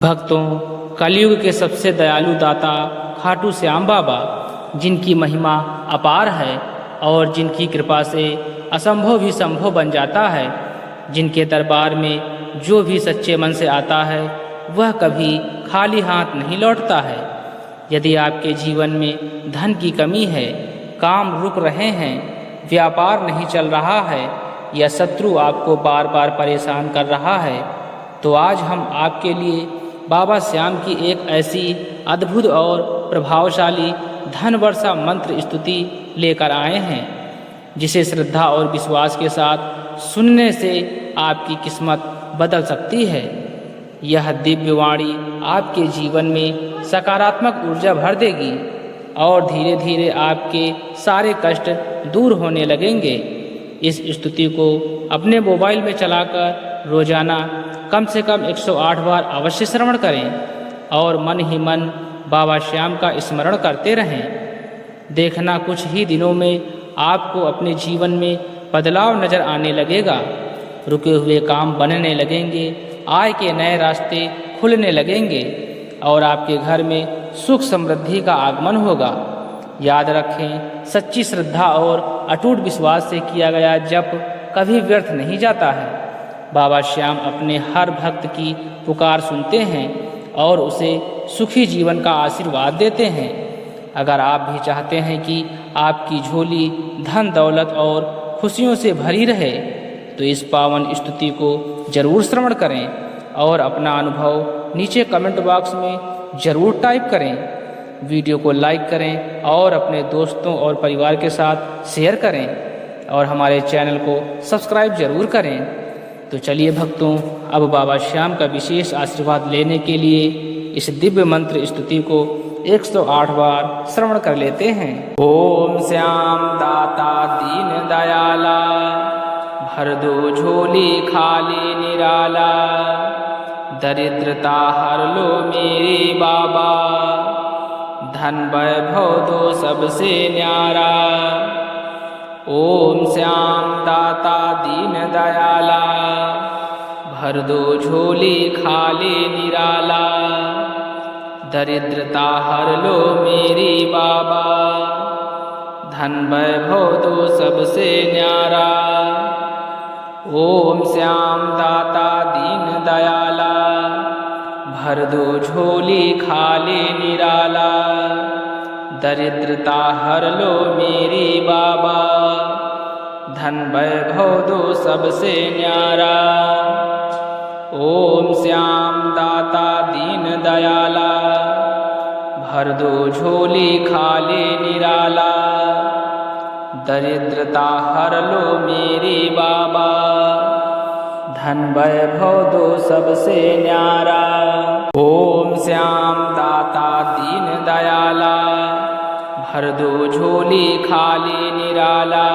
भक्तों, कलयुग के सबसे दयालु दाता खाटू श्याम बाबा, जिनकी महिमा अपार है और जिनकी कृपा से असंभव भी संभव बन जाता है, जिनके दरबार में जो भी सच्चे मन से आता है वह कभी खाली हाथ नहीं लौटता है। यदि आपके जीवन में धन की कमी है, काम रुक रहे हैं, व्यापार नहीं चल रहा है या शत्रु आपको बार बार परेशान कर रहा है, तो आज हम आपके लिए बाबा श्याम की एक ऐसी अद्भुत और प्रभावशाली धन वर्षा मंत्र स्तुति लेकर आए हैं, जिसे श्रद्धा और विश्वास के साथ सुनने से आपकी किस्मत बदल सकती है। यह दिव्य वाणी आपके जीवन में सकारात्मक ऊर्जा भर देगी और धीरे धीरे आपके सारे कष्ट दूर होने लगेंगे। इस स्तुति को अपने मोबाइल में चलाकर रोजाना कम से कम 108 बार अवश्य श्रवण करें और मन ही मन बाबा श्याम का स्मरण करते रहें। देखना कुछ ही दिनों में आपको अपने जीवन में बदलाव नजर आने लगेगा। रुके हुए काम बनने लगेंगे, आय के नए रास्ते खुलने लगेंगे और आपके घर में सुख समृद्धि का आगमन होगा। याद रखें, सच्ची श्रद्धा और अटूट विश्वास से किया गया जप कभी व्यर्थ नहीं जाता है। बाबा श्याम अपने हर भक्त की पुकार सुनते हैं और उसे सुखी जीवन का आशीर्वाद देते हैं। अगर आप भी चाहते हैं कि आपकी झोली धन दौलत और खुशियों से भरी रहे, तो इस पावन स्तुति को जरूर श्रवण करें और अपना अनुभव नीचे कमेंट बॉक्स में जरूर टाइप करें। वीडियो को लाइक करें और अपने दोस्तों और परिवार के साथ शेयर करें और हमारे चैनल को सब्सक्राइब जरूर करें। तो चलिए भक्तों, अब बाबा श्याम का विशेष आशीर्वाद लेने के लिए इस दिव्य मंत्र स्तुति को 108 बार श्रवण कर लेते हैं। ओम श्याम दाता दीन दयाला, भर दो झोली खाली निराला, दरिद्रता हर लो मेरे बाबा, धन वैभव दो सबसे न्यारा। ओम श्याम दाता दीन दयाला, भर दो झोली खाली निराला, दरिद्रता हर लो मेरी बाबा, धन वैभव दो सबसे न्यारा। ओम श्याम दाता दीन दयाला, भर दो झोली खाली निराला, दरिद्रता हर लो मेरी बाबा, धन वैभव दो सबसे न्यारा। ओम श्याम दाता दीन दयाला, भर दो झोली खाली निराला, दरिद्रता हर लो मेरी बाबा, धन वैभव दो सबसे न्यारा। ओम श्याम दाता दीन दयाला, भर दो झोली खाली निराला,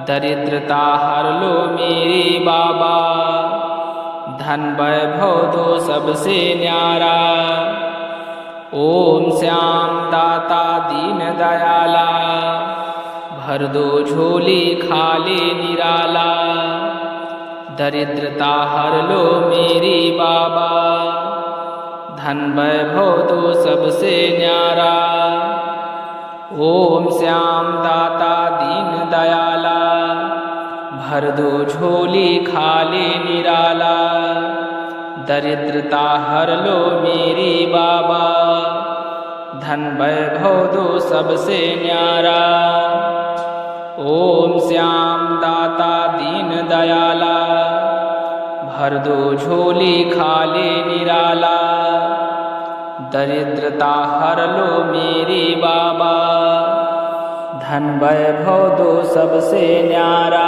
दरिद्रता हर लो मेरी बाबा, धन वैभव दो सबसे न्यारा। ओम श्याम दाता दीन दयाला, भर दो झोली खाली निराला, दरिद्रता हर लो मेरी बाबा, धन वैभव दो सबसे न्यारा। ओम श्याम दाता दीन दयाला, भर दो झोली खाली निराला, दरिद्रता हर लो मेरी बाबा, धन वैभव दो सबसे न्यारा। ओम श्याम दाता दीन दयाला, भर दो झोली खाली निराला, दरिद्रता हर लो मेरी बाबा, धन वैभव दो सबसे न्यारा।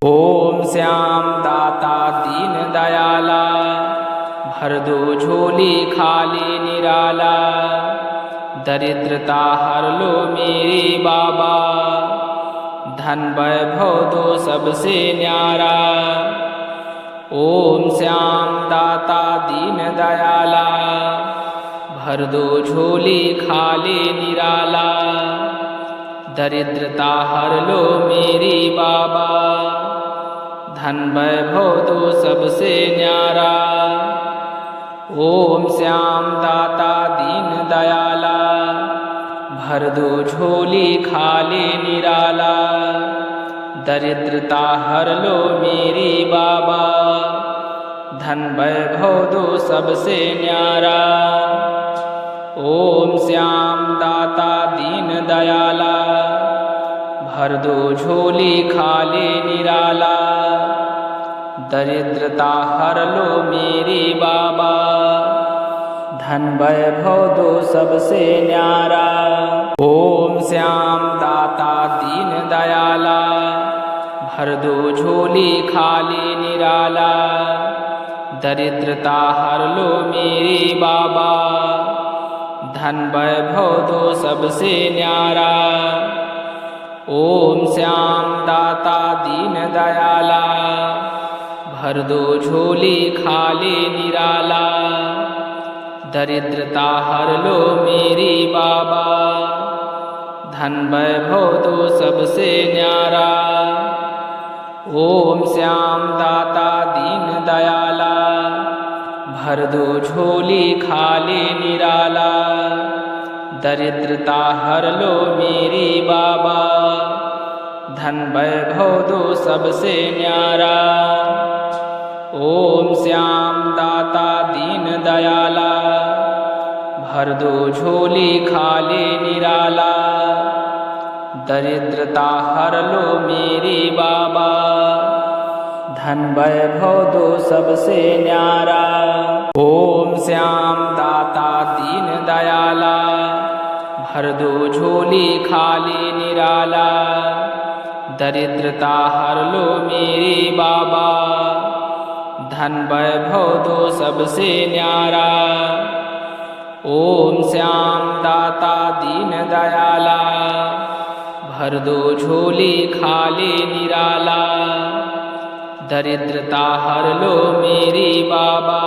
ओम श्याम दाता दीन दयाला, भर दो झोली खाली निराला, दरिद्रता हर लो मेरी बाबा, धन वैभव दो सबसे न्यारा। ओम श्याम दाता दीन दयाला, भर दो झोली खाली निराला, दरिद्रता हर लो मेरी बाबा, धन वैभव दो सबसे न्यारा। ओम श्याम दाता दीन दयाला, भर दो झोली खाली निराला, दरिद्रता हर लो मेरी बाबा, धन वैभव दो सबसे न्यारा। ओम श्याम दाता दीन दयाला, भर दो झोली खाली निराला, दरिद्रता हर लो मेरी बाबा, धन वैभव दो सबसे न्यारा। ओम श्याम दाता दीन दयाला, भर दो झोली खाली निराला, दरिद्रता हर लो मेरी बाबा, धन वैभव दो सबसे न्यारा। ओम श्याम दाता दीन दयाला, भर दो झोली खाली निराला, दरिद्रता हर लो मेरी बाबा, धन वैभव दो सबसे न्यारा। ओम श्याम दाता दीन दयाला, भर दो झोली खाली निराला, दरिद्रता हर लो मेरी बाबा, धन वैभव दो सबसे न्यारा। ओम श्याम दाता दीन दयाला, भर दो झोली खाली निराला, दरिद्रता हर लो मेरी बाबा, धन वैभव दो सबसे न्यारा। ओम श्याम दाता दीन दयाला, भर दो झोली खाली निराला, दरिद्रता हर लो मेरी बाबा, धन वैभव दो सबसे न्यारा। ओम श्याम दाता दीन दयाला, भर दो झोली खाली निराला, दरिद्रता हर लो मेरी बाबा,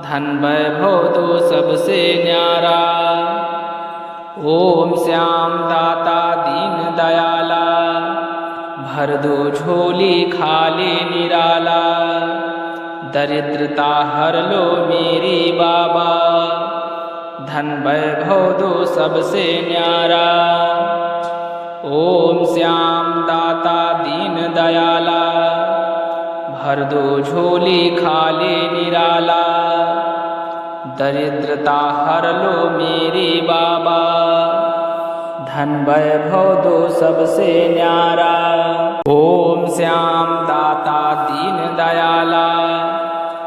धन वैभव दो सबसे न्यारा। ओम श्याम दाता दीन दयाला, भर दो झोली खाली निराला, दरिद्रता हर लो मेरी बाबा, धन वैभव दो सबसे न्यारा। ओम श्याम दाता दीन दयाला, भर दो झोली खाली निराला, दरिद्रता हर लो मेरी बाबा, धन वैभव दो सबसे न्यारा। ओम श्याम दाता दीन दयाला,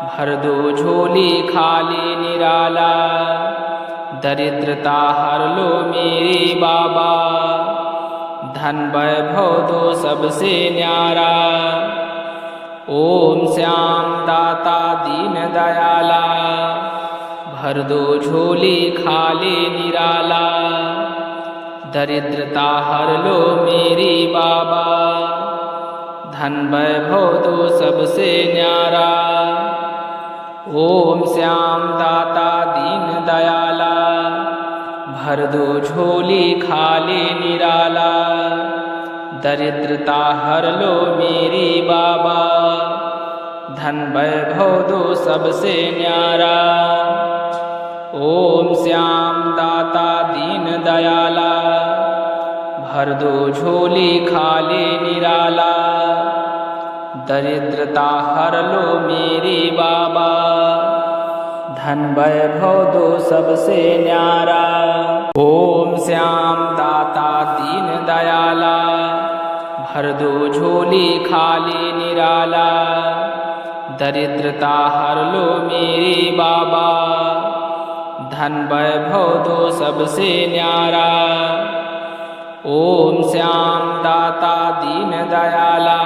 भर दो झोली खाली निराला, दरिद्रता हर लो मेरी बाबा, धन वैभव दो सबसे न्यारा। ओम श्याम दाता दीन दयाला, भर दो झोली खाली निराला, दरिद्रता हर लो मेरी बाबा, धन वैभव दो सबसे न्यारा। ओम श्याम दाता दीन दयाला, भर दो झोली खाली निराला, दरिद्रता हर लो मेरी बाबा, धन वैभव दो सबसे न्यारा। ओम श्याम दाता दीन दयाला, भर दो झोली खाली निराला, दरिद्रता हर लो मेरी बाबा, धन वैभव दो सबसे न्यारा। ओम श्याम दाता दीन दयाला, भर दो झोली खाली निराला, दरिद्रता हर लो मेरी बाबा, धन वैभव दो सबसे न्यारा। ओम श्याम दाता दीन दयाला,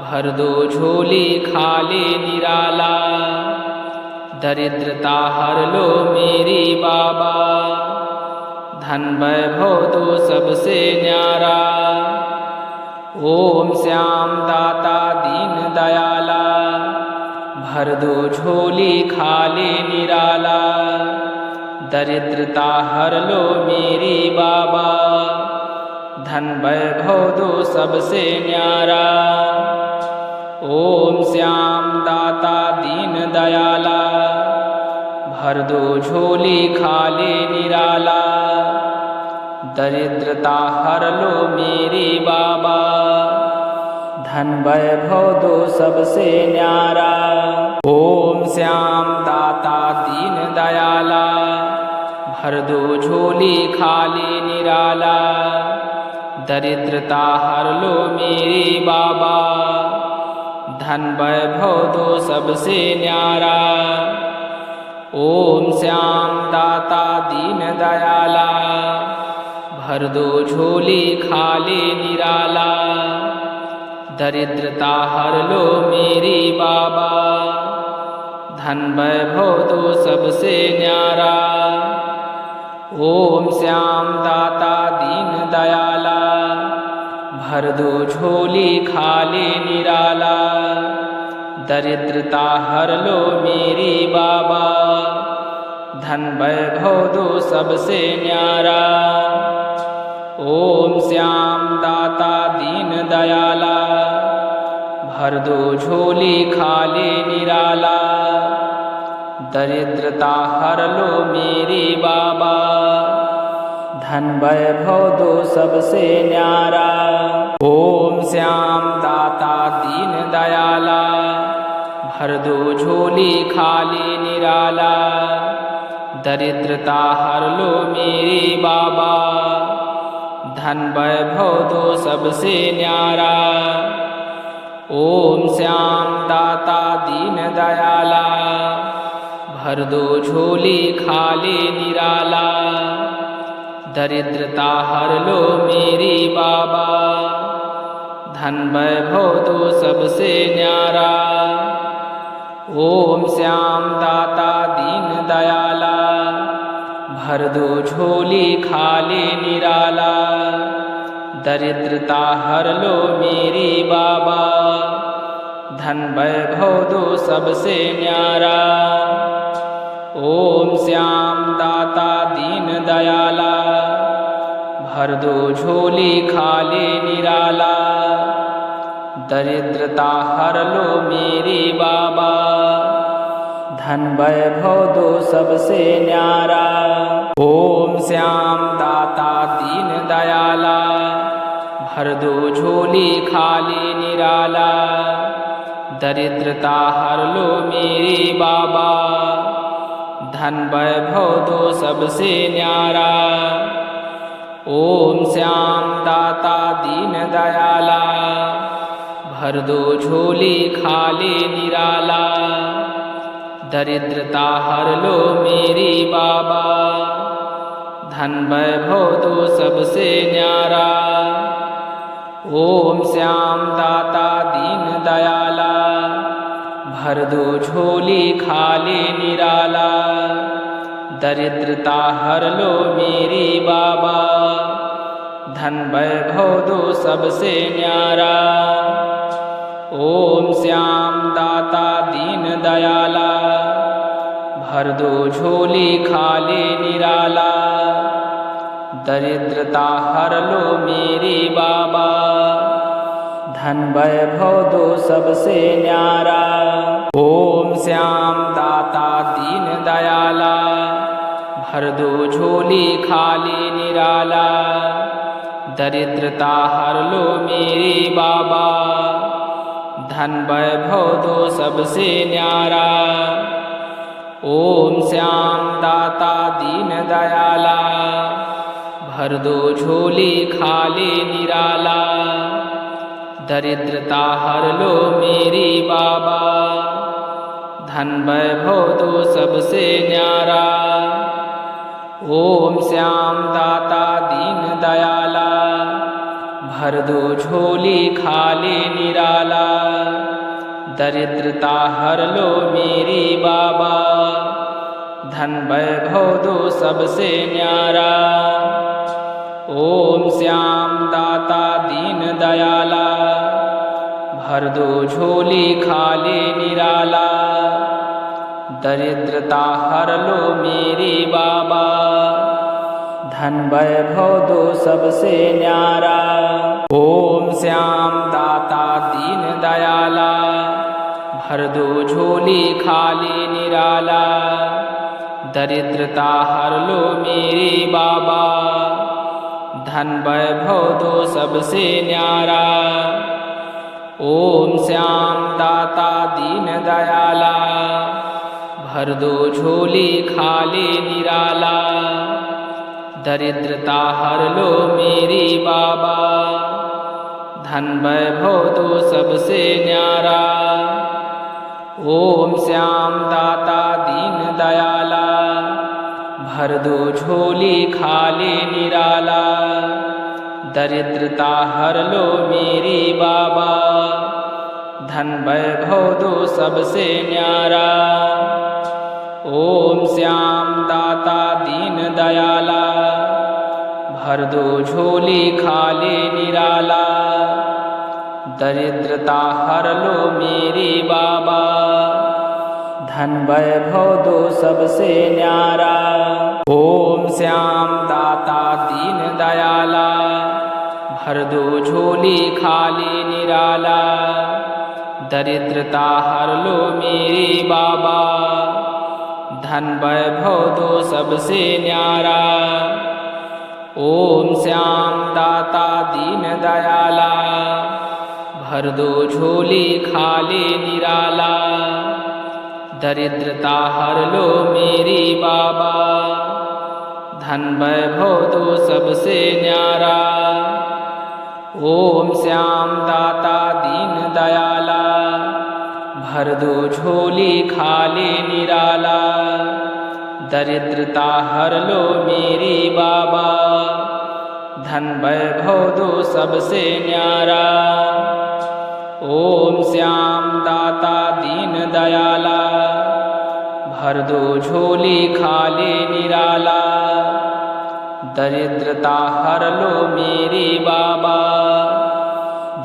भर दो झोली खाली निराला, दरिद्रता हर लो मेरी बाबा, धन वैभव दो सबसे न्यारा। ओम श्याम दाता दीन दयाला, भर दो झोली खाली निराला, दरिद्रता हर लो मेरी बाबा, धन वैभव दो सबसे न्यारा। ओम श्याम दाता दीन दयाला, भर दो झोली खाली निराला, दरिद्रता हर लो मेरी बाबा, धन वैभव दो सबसे न्यारा। ओम श्याम दाता दीन दयाला, भर दो झोली खाली निराला, दरिद्रता हर लो मेरी बाबा, धन वैभव दो सबसे न्यारा। ओम श्याम दाता दीन दयाला, भर दो झोली खाली निराला, दरिद्रता हर लो मेरी बाबा, धन वैभव दो सबसे न्यारा। ओम श्याम दाता दीन दयाला, भर दो झोली खाली निराला, दरिद्रता हर लो मेरी बाबा, धन वैभव दो सबसे न्यारा। ओम श्याम दाता दीन दयाला, भर दो झोली खाली निराला, दरिद्रता हर लो मेरी बाबा, धन वैभव दो सबसे न्यारा। ओम श्याम दाता दीन दयाला, भर दो झोली खाली निराला, दरिद्रता हर लो मेरी बाबा, धन वैभव दो सबसे न्यारा। ओम श्याम दाता दीन दयाला, भर दो झोली खाली निराला, दरिद्रता हर लो मेरी बाबा, धन वैभव दो सबसे न्यारा। ओम श्याम दाता दीन दयाला, भर दो झोली खाली निराला, दरिद्रता हर लो मेरी बाबा, धन वैभव दो सबसे न्यारा। ओम श्याम दाता दीन दयाला, भर दो झोली खाली निराला, दरिद्रता हर लो मेरी बाबा, धन वैभव दो सबसे न्यारा। ओम श्याम दाता दीन दयाला, भर दो झोली खाली निराला, दरिद्रता हर लो मेरी बाबा, धन वैभव दो सबसे न्यारा। ओम श्याम दाता दीन दयाला, भर दो झोली खाली निराला, दरिद्रता हर लो मेरी बाबा, धन वैभव दो सबसे न्यारा। ओम श्याम दाता दीन दयाला, भर दो झोली खाली निराला, दरिद्रता हर लो मेरी बाबा, धन वैभव दो सबसे न्यारा। ओम श्याम दाता दीन दयाला, भर दो झोली खाली निराला, दरिद्रता हर लो मेरी बाबा, धन वैभव दो सबसे न्यारा। ओम श्याम दाता दीन दयाला, भर दो झोली खाली निराला, दरिद्रता हर लो मेरी बाबा, धन वैभव दो सबसे न्यारा। ओम श्याम दाता दीन दयाला, भर दो झोली खाली निराला, दरिद्रता हर लो मेरी बाबा, धन वैभव दो सबसे न्यारा। ओम श्याम दाता दीन दयाला, भर दो झोली खाली निराला, दरिद्रता हर लो मेरी बाबा, धन वैभव दो सबसे न्यारा। ओम श्याम दाता दीन दयाला, भर दो झोली खाली निराला, दरिद्रता हर लो मेरी बाबा, धन वैभव दो सबसे न्यारा। ओम श्याम दाता दीन दयाला, भर दो झोली खाली निराला, दरिद्रता हर लो मेरे बाबा, धन वैभव दो सबसे न्यारा। ओम श्याम दाता दीन दयाला, भर दो झोली खाली निराला, दरिद्रता हर लो मेरी बाबा, धन वैभव दो सबसे न्यारा। ओम श्याम दाता दीन दयाला, भर दो झोली खाली निराला, दरिद्रता हर लो मेरी बाबा, धन वैभव दो सबसे न्यारा। ओम श्याम दाता दीन दयाला, भर दो झोली खाली निराला, दरिद्रता हर लो मेरी बाबा, धन वैभव दो सबसे न्यारा। ओम श्याम दाता दीन दयाला, भर दो झोली खाली निराला, दरिद्रता हर लो मेरी बाबा, धन वैभव दो सबसे न्यारा। ओम श्याम दाता दीन दयाला, भर दो झोली खाली निराला, दरिद्रता हर लो मेरी बाबा, धन वैभव दो सबसे न्यारा। ओम श्याम दाता दीन दयाला, भर दो झोली खाली निराला, दरिद्रता हर लो मेरी बाबा, धन वैभव दो सबसे न्यारा। ओम श्याम दाता दीन दयाला, भर दो झोली खाली निराला, दरिद्रता हर लो मेरी बाबा,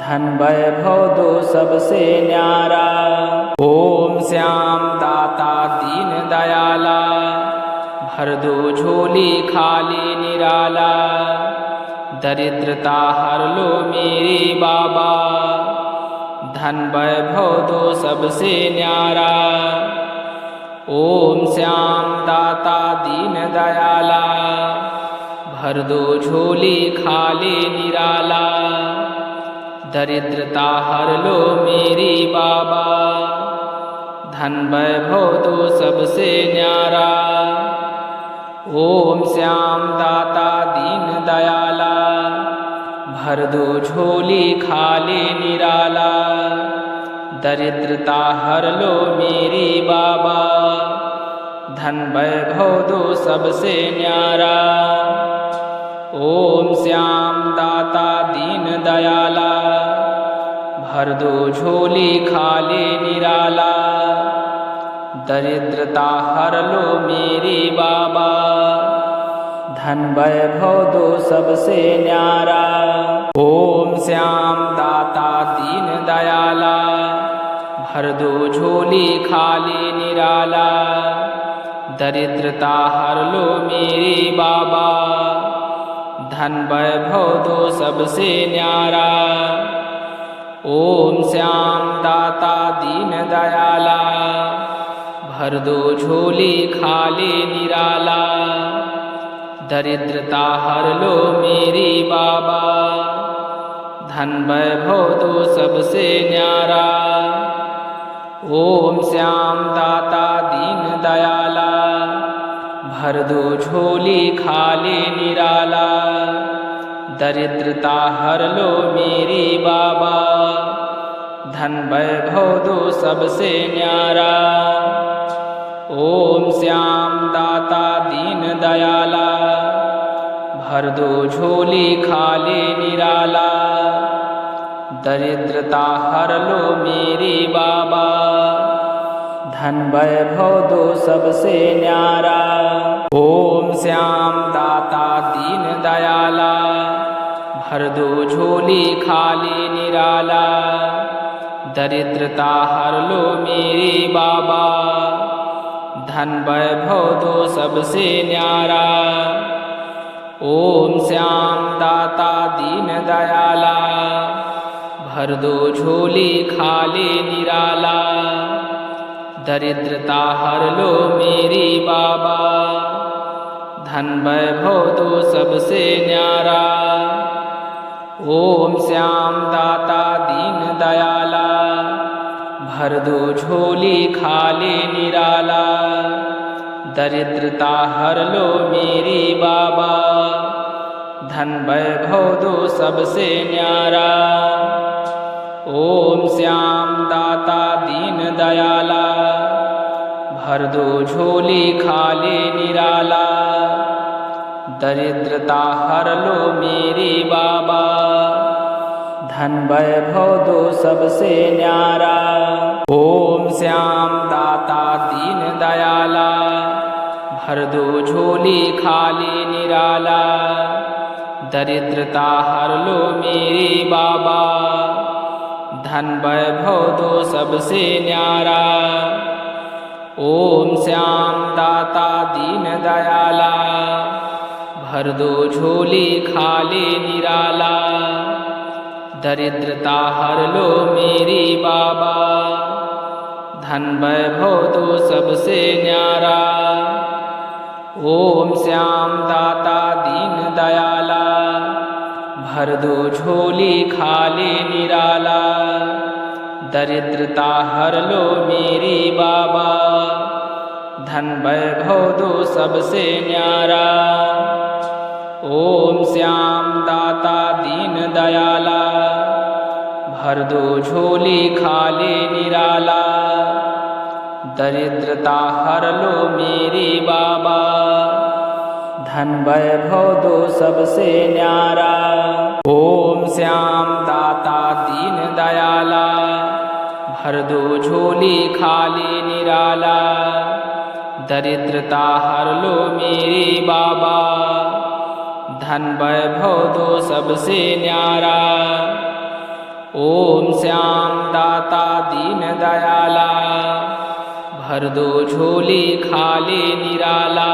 धन वैभव दो सबसे न्यारा। ओम श्याम दाता दीन दयाला, भर दो झोली खाली निराला, दरिद्रता हर लो मेरी बाबा, धन वैभव दो सबसे न्यारा। ओम श्याम दाता दीन दयाला, भर दो झोली खाली निराला, दरिद्रता हर लो मेरी बाबा, धन वैभव दो सबसे न्यारा। ओम श्याम दाता दीन दयाला, भर दो झोली खाली निराला, दरिद्रता हर लो मेरी बाबा, धन वैभव दो सबसे न्यारा। ओम श्याम दाता दीन दयाला, भर दो झोली खाली निराला, दरिद्रता हर लो मेरी बाबा, धन वैभव दो सबसे न्यारा। ओम श्याम दाता दीन दयाला, भर दो झोली खाली निराला, दरिद्रता हर लो मेरी बाबा, धन वैभव दो सबसे न्यारा। ओम श्याम दाता दीन दयाला, भर दो झोली खाली निराला, दरिद्रता हर लो मेरी बाबा, धन वैभव दो सबसे न्यारा। ओम श्याम दाता दीन दयाला, भर दो झोली खाली निराला, दरिद्रता हर लो मेरी बाबा, धन वैभव दो सबसे न्यारा। ओम श्याम दाता दीन दयाला, भर दो झोली खाली निराला, दरिद्रता हर लो मेरी बाबा, धन वैभव दो सबसे न्यारा। ओम श्याम दाता दीन दयाला, भर दो झोली खाली निराला, दरिद्रता हर लो मेरी बाबा, धन वैभव दो सबसे न्यारा। ओम श्याम दाता दीन दयाला, भर दो झोली खाली निराला, दरिद्रता हर लो मेरी बाबा, धन वैभव दो सबसे न्यारा। ओम श्याम दाता दीन दयाला, भर दो झोली खाली निराला, दरिद्रता हर लो मेरी बाबा, धन वैभव दो सबसे न्यारा। ओम श्याम दाता दीन दयाला, भर दो झोली खाली निराला, दरिद्रता हर लो मेरी बाबा, धन वैभव दो सबसे न्यारा। ओम श्याम दाता दीन दयाला, भर दो झोली खाली निराला, दरिद्रता हर लो मेरी बाबा, धन वैभव दो सबसे न्यारा। ओम श्याम दाता दीन दयाला, भर दो झोली खाली निराला, दरिद्रता हर लो मेरी बाबा, धन वैभव दो सबसे न्यारा। ओम श्याम दाता दीन दयाला, भर दो झोली खाली निराला, दरिद्रता हर लो मेरी बाबा, धन वैभव दो सबसे न्यारा। ओम श्याम दाता दीन दयाला, भर दो झोली खाली निराला, दरिद्रता हर लो मेरी बाबा, धन वैभव दो सबसे न्यारा। ओम श्याम दाता दीन दयाला, भर दो झोली खाली निराला, दरिद्रता हर लो मेरी बाबा, धन वैभव दो सबसे न्यारा। ओम श्याम दाता दीन दयाला, भर दो झोली खाली निराला,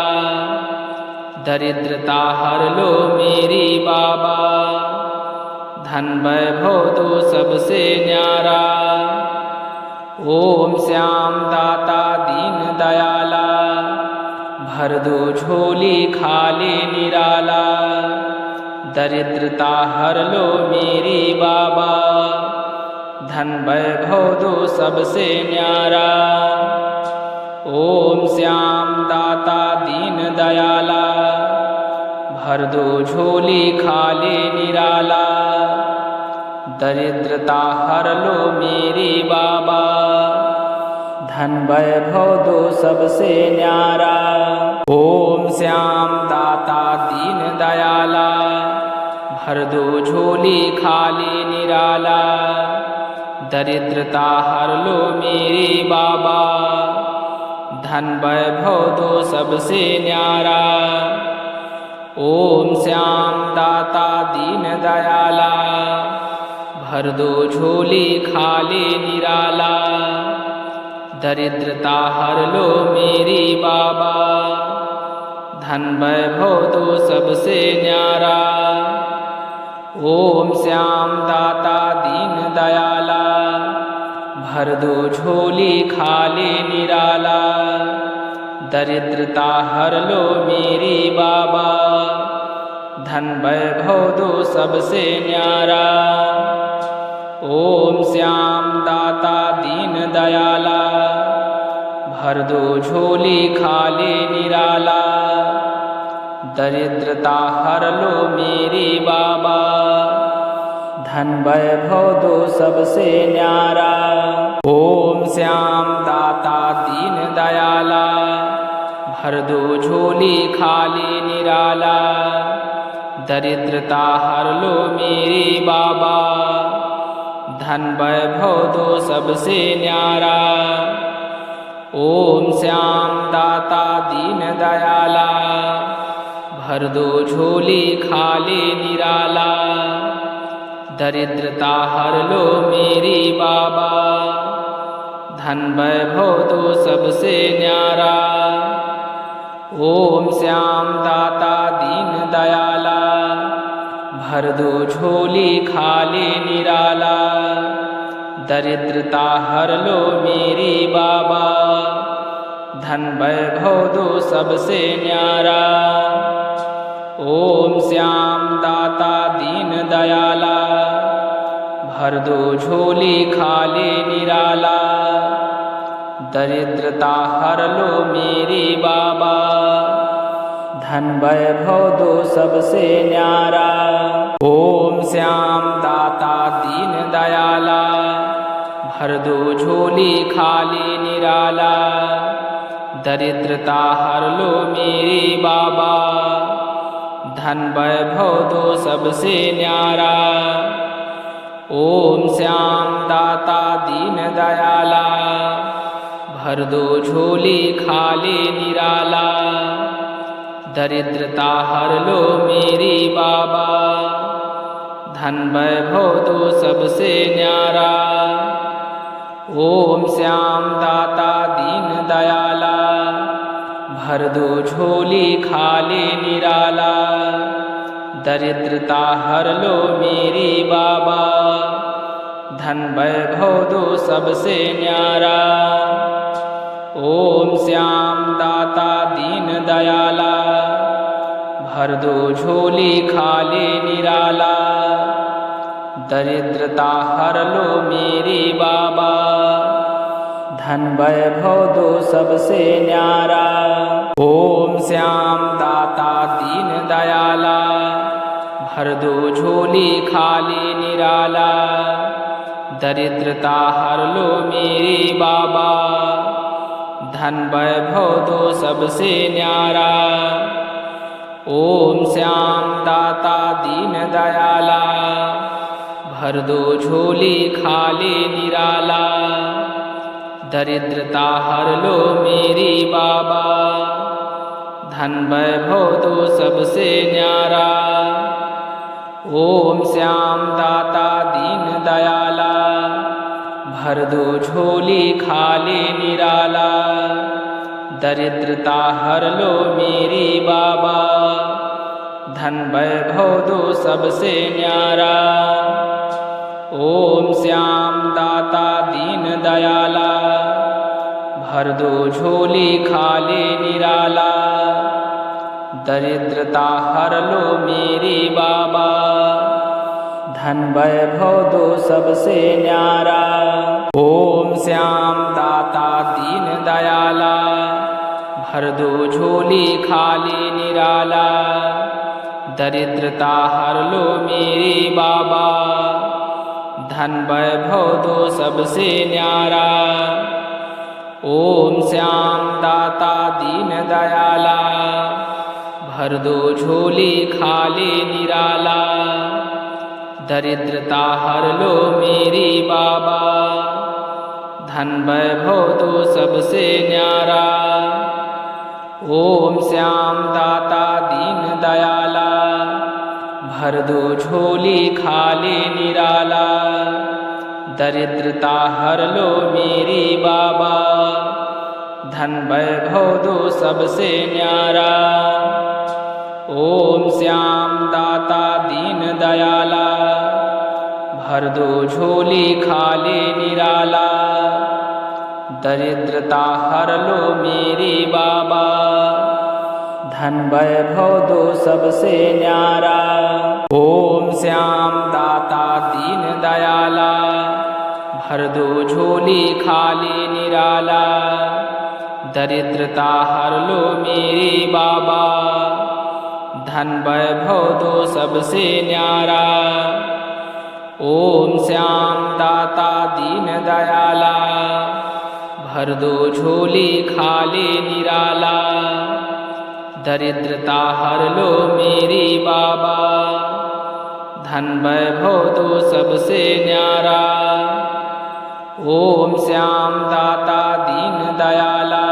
दरिद्रता हर लो मेरी बाबा, धन वैभव दो सबसे न्यारा। ओम श्याम दाता दीन दयाला, भर दो झोली खाली निराला, दरिद्रता हर लो मेरी बाबा, धन वैभव दो सबसे न्यारा। ओम श्याम दाता दीन दयाला, भर दो झोली खाली निराला, दरिद्रता हर लो मेरी बाबा, धन वैभव दो सबसे न्यारा। ओम श्याम दाता दीन दयाला, भर दो झोली खाली निराला, दरिद्रता हर लो मेरी बाबा, धन वैभव दो सबसे न्यारा। ओम श्याम दाता दीन दयाला, भर दो झोली खाली निराला, दरिद्रता हर लो मेरी बाबा, धन वैभव दो सबसे न्यारा। ओम श्याम दाता दीन दयाला, भर दो झोली खाली निराला, दरिद्रता हर लो मेरी बाबा, धन वैभव दो सबसे न्यारा। ओम श्याम दाता दीन दयाला, भर दो झोली खाली निराला, दरिद्रता हर लो मेरी बाबा, धन वैभव दो सबसे न्यारा। ओम श्याम दाता दीन दयाला, भर दो झोली खाली निराला, दरिद्रता हर लो मेरी बाबा, धन वैभव दो सबसे न्यारा। ओम श्याम दाता दीन दयाला, भर दो झोली खाली निराला, दरिद्रता हर लो मेरी बाबा, धन वैभव दो सबसे न्यारा। ओम श्याम दाता दीन दयाला, भर दो झोली खाली निराला। दरिद्रता हर लो मेरी बाबा, धन वैभव दो सबसे न्यारा। ओम श्याम दाता दीन दयाला, भर दो झोली खाली निराला। दरिद्रता हर लो मेरी बाबा, धन वैभव दो सबसे न्यारा। ओम श्याम दाता दीन दयाला, भर दो झोली खाली निराला। दरिद्रता हर लो मेरी बाबा, धन वैभव दो सबसे न्यारा। ओम श्याम दाता दीन दयाला, भर दो झोली खाली निराला। दरिद्रता हर लो मेरी बाबा, धन वैभव दो सबसे न्यारा। ओम श्याम दाता दीन दयाला, भर दो झोली खाली निराला। दरिद्रता हर लो मेरी बाबा, धन वैभव दो सबसे न्यारा। ओम श्याम दाता दीन दयाला, भर दो झोली खाली निराला। दरिद्रता हर लो मेरी बाबा, धन वैभव दो सबसे न्यारा। ओम श्याम दाता दीन दयाला, भर दो झोली खाली निराला। दरिद्रता हर लो मेरी बाबा, धन वैभव दो सबसे न्यारा। ओम श्याम दाता दीन दयाला, भर दो झोली खाली निराला। दरिद्रता हर लो मेरी बाबा, धन वैभव दो सबसे न्यारा। ओम श्याम दाता दीन दयाला, भर दो झोली खाली निराला। दरिद्रता हर लो मेरी बाबा, धन वैभव दो सबसे न्यारा। ओम श्याम दाता दीन दयाला, भर दो झोली खाली निराला। दरिद्रता हर लो मेरी बाबा, धन वैभव दो सबसे न्यारा। ओम श्याम दाता दीन दयाला, भर दो झोली खाली निराला। दरिद्रता हर लो मेरी बाबा, धन वैभव दो सबसे न्यारा। ओम श्याम दाता दीन दयाला, भर दो झोली खाली निराला। दरिद्रता हर लो मेरी बाबा, धन वैभव दो सबसे न्यारा। ओम श्याम दाता दीन दयाला, भर दो झोली खाली निराला। दरिद्रता हर लो मेरी बाबा, धन वैभव दो सबसे न्यारा। ओम श्याम दाता दीन दयाला, भर दो झोली खाली निराला। दरिद्रता हर लो मेरी बाबा, धन वैभव दो सबसे न्यारा। ओम श्याम दाता दीन दयाला, भर दो झोली खाली निराला। दरिद्रता हर लो मेरी बाबा, धन वैभव दो सबसे न्यारा। ओम श्याम दाता दीन दयाला, भर दो झोली खाली निराला। दरिद्रता हर लो मेरी बाबा, धन वैभव दो सबसे न्यारा। ओम श्याम दाता दीन दयाला,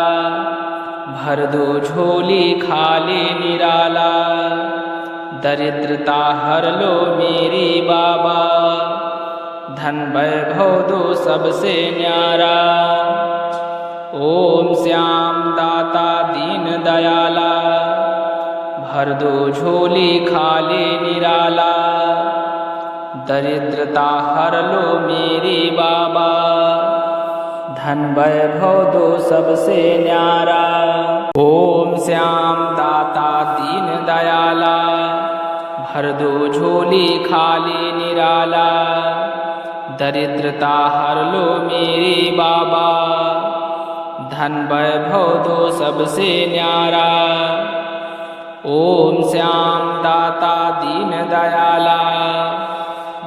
भर दो झोली खाली निराला। दरिद्रता हर लो मेरी बाबा, धन वैभव दो सबसे न्यारा। ओम श्याम दाता दीन दयाला, भर दो झोली खाली निराला, दरिद्रता हर लो मेरी बाबा, धन वैभव दो सबसे न्यारा। ओम श्याम दाता दीन दयाला, भर दो झोली खाली निराला, दरिद्रता हर लो मेरी बाबा, धन वैभव दो सबसे न्यारा। ओम श्याम दाता दीन दयाला,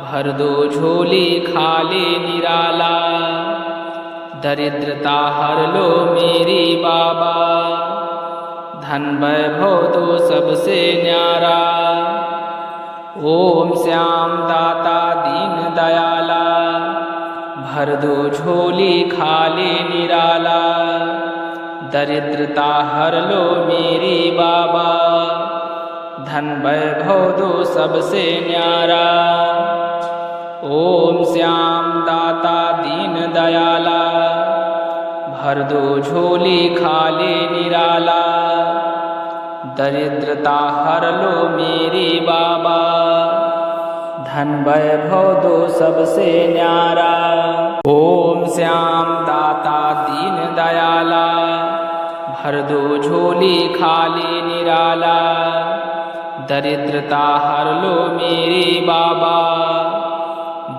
भर दो झोली खाली निराला, दरिद्रता हर लो मेरी बाबा, धन वैभव दो सबसे न्यारा। ओम श्याम दाता दीन दयाला, भर दो झोली खाली निराला, दरिद्रता हर लो मेरी बाबा, धन वैभव दो सबसे न्यारा। ओम श्याम दाता दीन दयाला, भर दो झोली खाली निराला, दरिद्रता हर लो मेरी बाबा, धन वैभव दो सबसे न्यारा। ओम श्याम दाता दीन दयाला, भर दो झोली खाली निराला, दरिद्रता हर लो मेरी बाबा,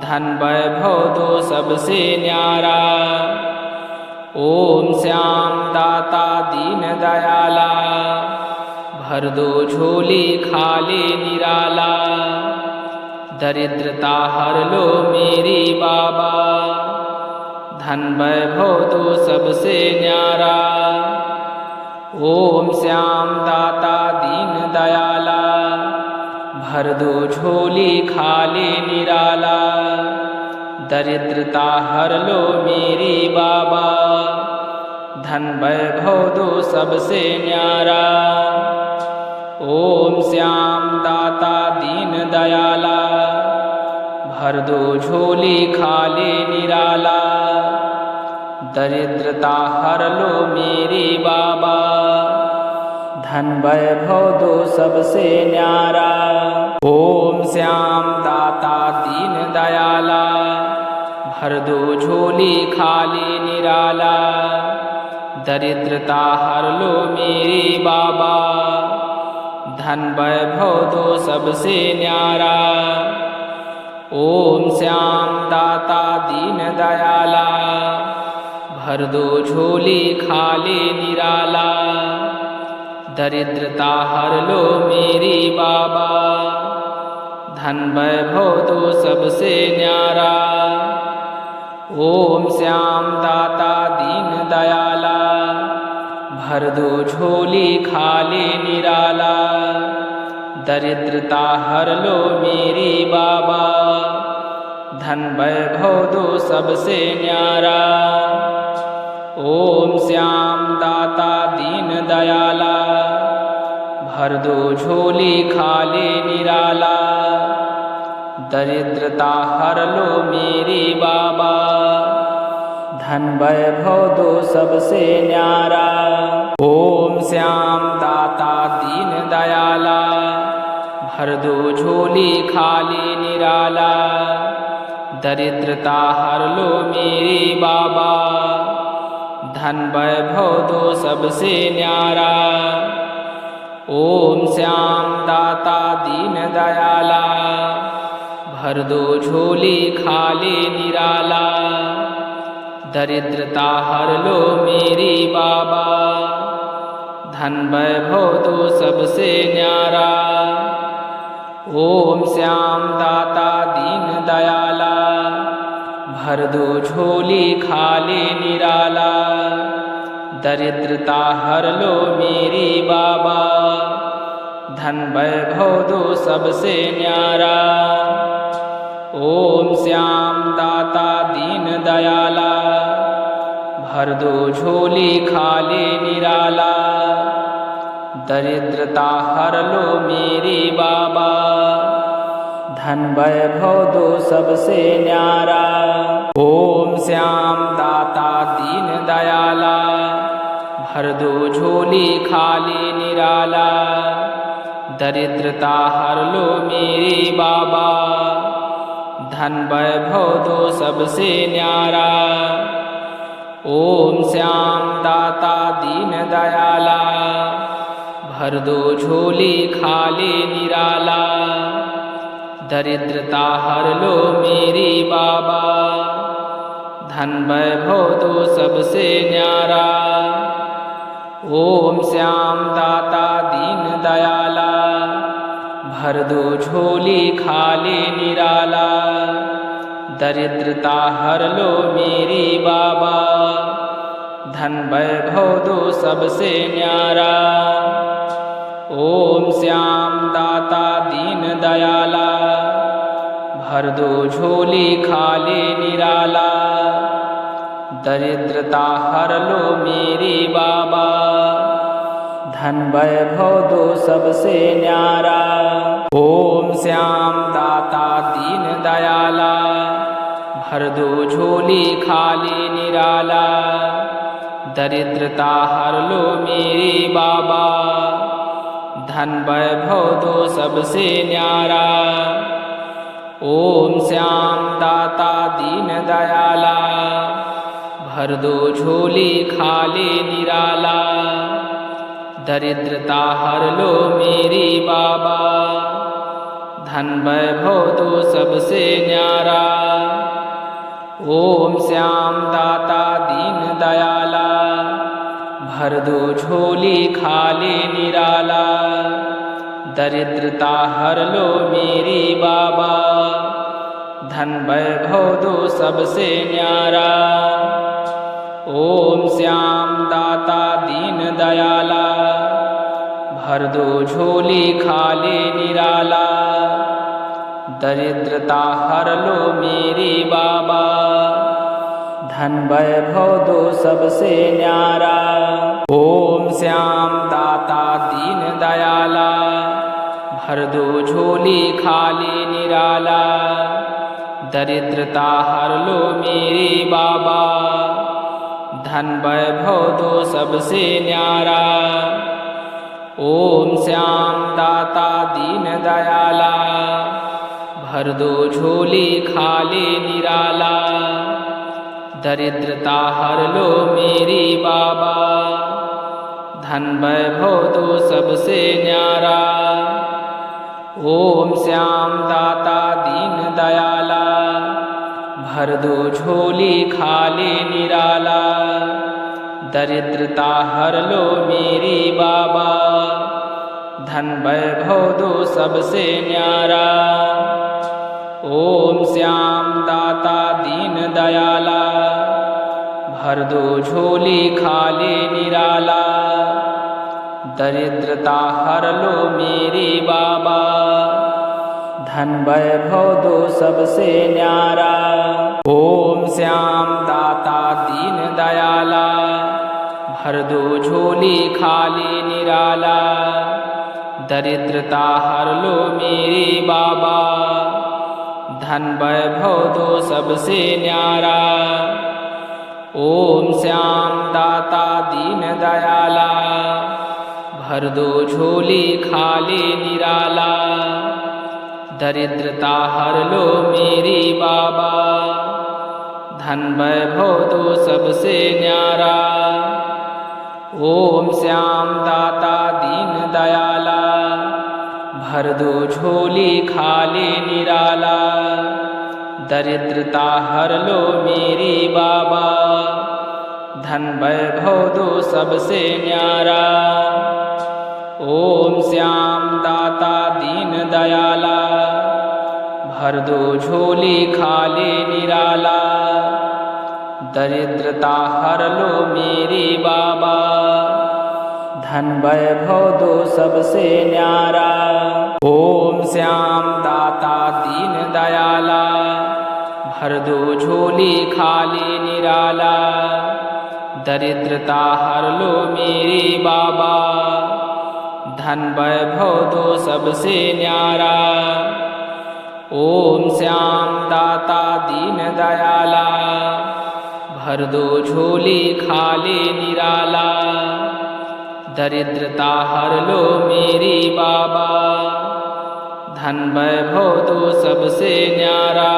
धन वैभव दो सबसे न्यारा। ओम श्याम दाता दीन दयाला, भर दो झोली खाली निराला, दरिद्रता हर लो मेरी बाबा, धन वैभव दो सबसे न्यारा। ओम श्याम दाता दीन दयाला, भर दो झोली खाली निराला, दरिद्रता हर लो मेरी बाबा, धन वैभव दो सबसे न्यारा। ओम श्याम दाता दीन दयाला, भर दो झोली खाली निराला, दरिद्रता हर लो मेरी बाबा, धन वैभव दो सबसे न्यारा। ओम श्याम दाता दीन दयाला, भर दो झोली खाली निराला, दरिद्रता हर लो मेरी बाबा, धन वैभव दो सबसे न्यारा। ओम श्याम दाता दीन दयाला, भर दो झोली खाली निराला, दरिद्रता हर लो मेरी बाबा, धन वैभव दो सबसे न्यारा। ओम श्याम दाता दीन दयाला, भर दो झोली खाली निराला, दरिद्रता हर लो मेरी बाबा, धन वैभव दो सबसे न्यारा। ओम श्याम दाता दीन दयाला, भर दो झोली खाली निराला, दरिद्रता हर लो मेरी बाबा, धन वैभव दो सबसे न्यारा। ओम श्याम दाता दीन दयाला, भर दो झोली खाली निराला, दरिद्रता हर लो मेरी बाबा, धन वैभव दो सबसे न्यारा। ओम श्याम दाता दीन दयाला, भर दो झोली खाली निराला, दरिद्रता हर लो मेरी बाबा, धन वैभव दो सबसे न्यारा। ओम श्याम दाता दीन दयाला, भर दो झोली खाली निराला, दरिद्रता हर लो मेरी बाबा, धन वैभव दो सबसे न्यारा। ओम श्याम दाता दीन दयाला, भर दो झोली खाली निराला, दरिद्रता हर लो मेरी बाबा, धन वैभव दो सबसे न्यारा। ओम श्याम दाता दीन दयाला, भर दो झोली खाली निराला, दरिद्रता हर लो मेरे बाबा, धन वैभव दो सबसे न्यारा। ओम श्याम दाता दीन दयाला, भर दो झोली खाली निराला। दरिद्रता हर लो मेरी बाबा, धन वैभव दो सबसे न्यारा। ओम श्याम दाता दीन दयाला, भर दो झोली खाली निराला। दरिद्रता हर लो मेरी बाबा, धन वैभव दो सबसे न्यारा। ओम श्याम दाता दीन दयाला, भर दो झोली खाली निराला। दरिद्रता हर लो मेरी बाबा, धन वैभव दो सबसे न्यारा। ओम श्याम दाता दीन दयाला, भर दो झोली खाली निराला। दरिद्रता हर लो मेरी बाबा, धन वैभव दो सबसे न्यारा। ओम श्याम दाता दीन दयाला, भर दो झोली खाली निराला। दरिद्रता हर लो मेरी बाबा, धन वैभव दो सबसे न्यारा। ओम श्याम दाता दीन दयाला, भर दो झोली खाली निराला। दरिद्रता हर लो मेरी बाबा, धन वैभव दो सबसे न्यारा। ओम श्याम दाता दीन दयाला, भर दो झोली खाली निराला। दरिद्रता हर लो मेरी बाबा, धन वैभव दो सबसे न्यारा। ओम श्याम दाता दीन दयाला, भर दो झोली खाली निराला। दरिद्रता हर लो मेरी बाबा, धन वैभव दो सबसे न्यारा। ओम श्याम दाता दीन दयाला, भर दो झोली खाली निराला। दरिद्रता हर लो मेरी बाबा, धन वैभव दो सबसे न्यारा। ओम श्याम दाता दीन दयाला, भर दो झोली खाली निराला। दरिद्रता हर लो मेरी बाबा, धन वैभव दो सबसे न्यारा। ओम श्याम दाता दीन दयाला, भर दो झोली खाली निराला। दरिद्रता हर लो मेरी बाबा, धन वैभव दो सबसे न्यारा। ओम श्याम दाता दीन दयाला, भर दो झोली खाली निराला। दरिद्रता हर लो मेरी बाबा, धन वैभव दो सबसे न्यारा। ओम श्याम दाता दीन दयाला, भर दो झोली खाली निराला। दरिद्रता हर लो मेरी बाबा, धन वैभव दो सबसे न्यारा। ओम श्याम दाता दीन दयाला, भर दो झोली खाली निराला। दरिद्रता हर लो मेरी बाबा, धन वैभव दो सबसे न्यारा। ओम श्याम दाता दीन दयाला, भर दो झोली खाली निराला। दरिद्रता हर लो मेरी बाबा, धन वैभव दो सबसे न्यारा। ओम श्याम दाता दीन दयाला, भर दो झोली खाली निराला। दरिद्रता हर लो मेरी बाबा, धन वैभव दो सबसे न्यारा। ओम श्याम दाता दीन दयाला, भर दो झोली खाली निराला। दरिद्रता हर लो मेरी बाबा, धन वैभव दो सबसे न्यारा।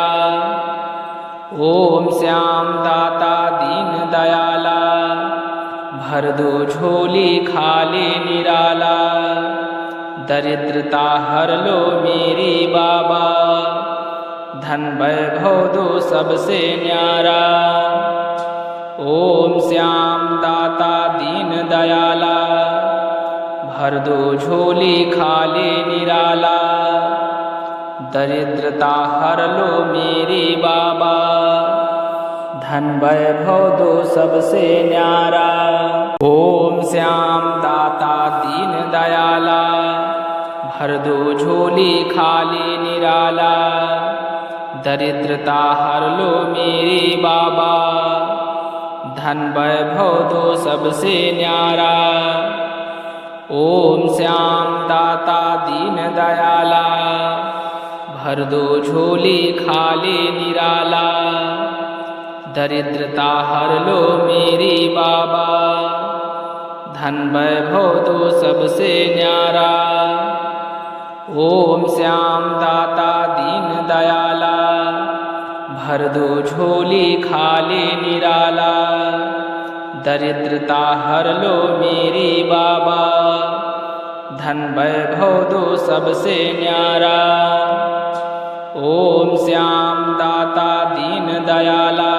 ओम श्याम दाता दीन दयाला, भर दो झोली खाली निराला। दरिद्रता हर लो मेरी बाबा, धन वैभव दो सबसे न्यारा। ओम श्याम दाता दीन दयाला, भर दो झोली खाली निराला। दरिद्रता हर लो मेरी बाबा, धन वैभव दो सबसे न्यारा। ओम श्याम दाता दीन दयाला, भर दो झोली खाली निराला। दरिद्रता हर लो मेरी बाबा, धन वैभव दो सबसे न्यारा। ओम श्याम दाता दीन दयाला, भर दो झोली खाली निराला। दरिद्रता हर लो मेरी बाबा, धन वैभव दो सबसे न्यारा। ओम श्याम दाता दीन दयाला, भर दो झोली खाली निराला। दरिद्रता हर लो मेरी बाबा, धन वैभव दो सबसे न्यारा। ओम श्याम दाता दीन दयाला,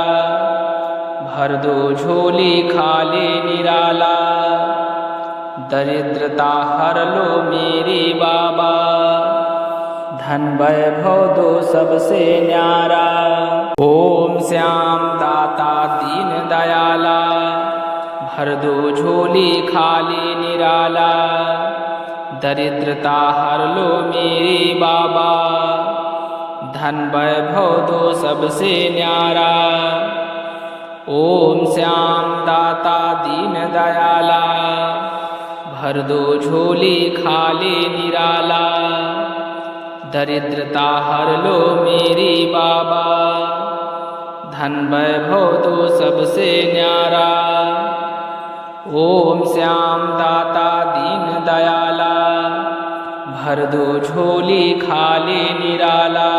भर दो झोली खाली निराला। दरिद्रता हर लो मेरी बाबा, धन वैभव दो सबसे न्यारा। ओम श्याम दाता दीन दयाला, भर दो झोली खाली निराला। दरिद्रता हर लो मेरी बाबा, धन वैभव दो सबसे न्यारा। ओम श्याम दाता दीन दयाला, भर दो झोली खाली निराला। दरिद्रता हर लो मेरी बाबा, धन वैभव दो सबसे न्यारा। ओम श्याम दाता दीन दयाला, भर दो झोली खाली निराला।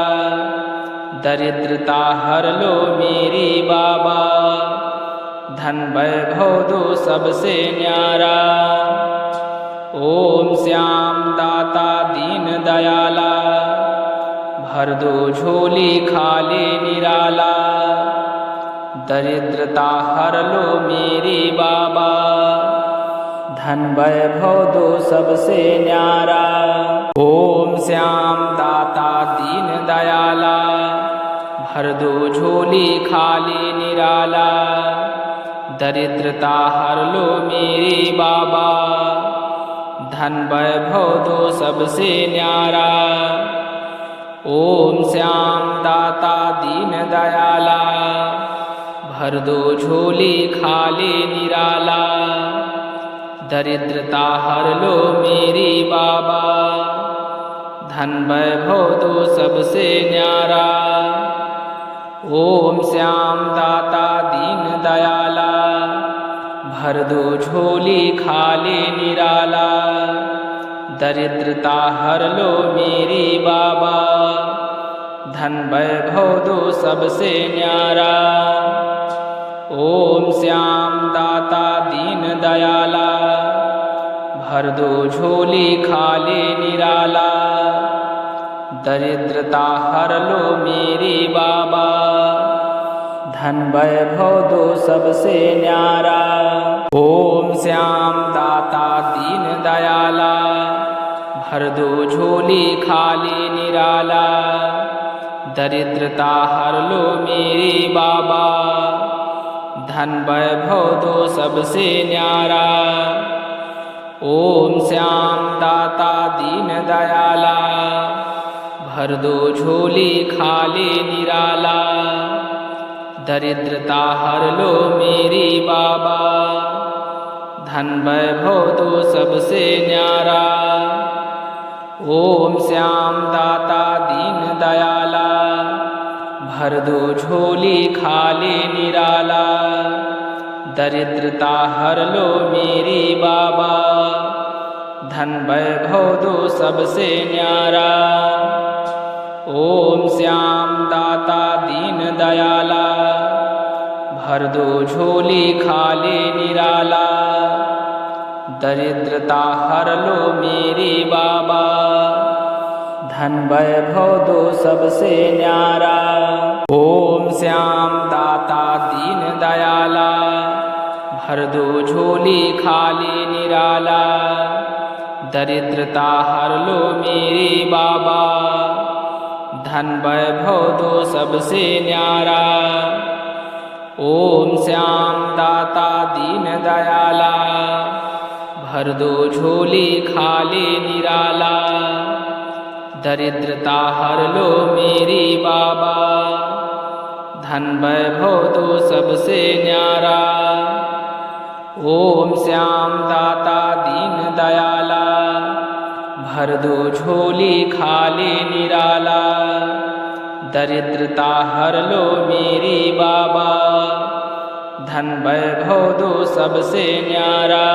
दरिद्रता हर लो मेरी बाबा, धन वैभव दो सबसे न्यारा। ओम श्याम दाता दीन दयाला, भर दो झोली खाली निराला। दरिद्रता हर लो मेरी बाबा, धन वैभव दो सबसे न्यारा। ओम श्याम दाता दीन दयाला, भर दो झोली खाली निराला। दरिद्रता हर लो मेरी बाबा, धन वैभव दो सबसे न्यारा। ओम श्याम दाता दीन दयाला, भर दो झोली खाली निराला। दरिद्रता हर लो मेरी बाबा, धन वैभव दो सबसे न्यारा। ओम श्याम दाता दीन दयाला, भर दो झोली खाली निराला। दरिद्रता हर लो मेरी बाबा, धन वैभव दो सबसे न्यारा। ओम श्याम दाता दीन दयाला, भर दो झोली खाली निराला। दरिद्रता हर लो मेरी बाबा, धन वैभव दो सबसे न्यारा। ओम श्याम दाता दीन दयाला, भर दो झोली खाली निराला। दरिद्रता हर लो मेरी बाबा, धन वैभव दो सबसे न्यारा। ओम श्याम दाता दीन दयाला, भर दो झोली खाली निराला। दरिद्रता हर लो मेरी बाबा, धन वैभव दो सबसे न्यारा। ओम श्याम दाता दीन दयाला, भर दो झोली खाली निराला। दरिद्रता हर लो मेरी बाबा, धन वैभव दो सबसे न्यारा। ओम श्याम दाता दीन दयाला, भर दो झोली खाली निराला। दरिद्रता हर लो मेरे बाबा, धन वैभव दो सबसे न्यारा। ओम श्याम दाता दीन दयाला, भर दो झोली खाली निराला। दरिद्रता हर लो मेरे बाबा, धन वैभव दो सबसे न्यारा। ओम श्याम दाता दीन दयाला, भर दो झोली खाली निराला। दरिद्रता हर लो मेरी बाबा, धन वैभव दो सबसे न्यारा। ओम श्याम दाता दीन दयाला, भर दो झोली खाली निराला। दरिद्रता हर लो मेरी बाबा, धन वैभव दो सबसे न्यारा।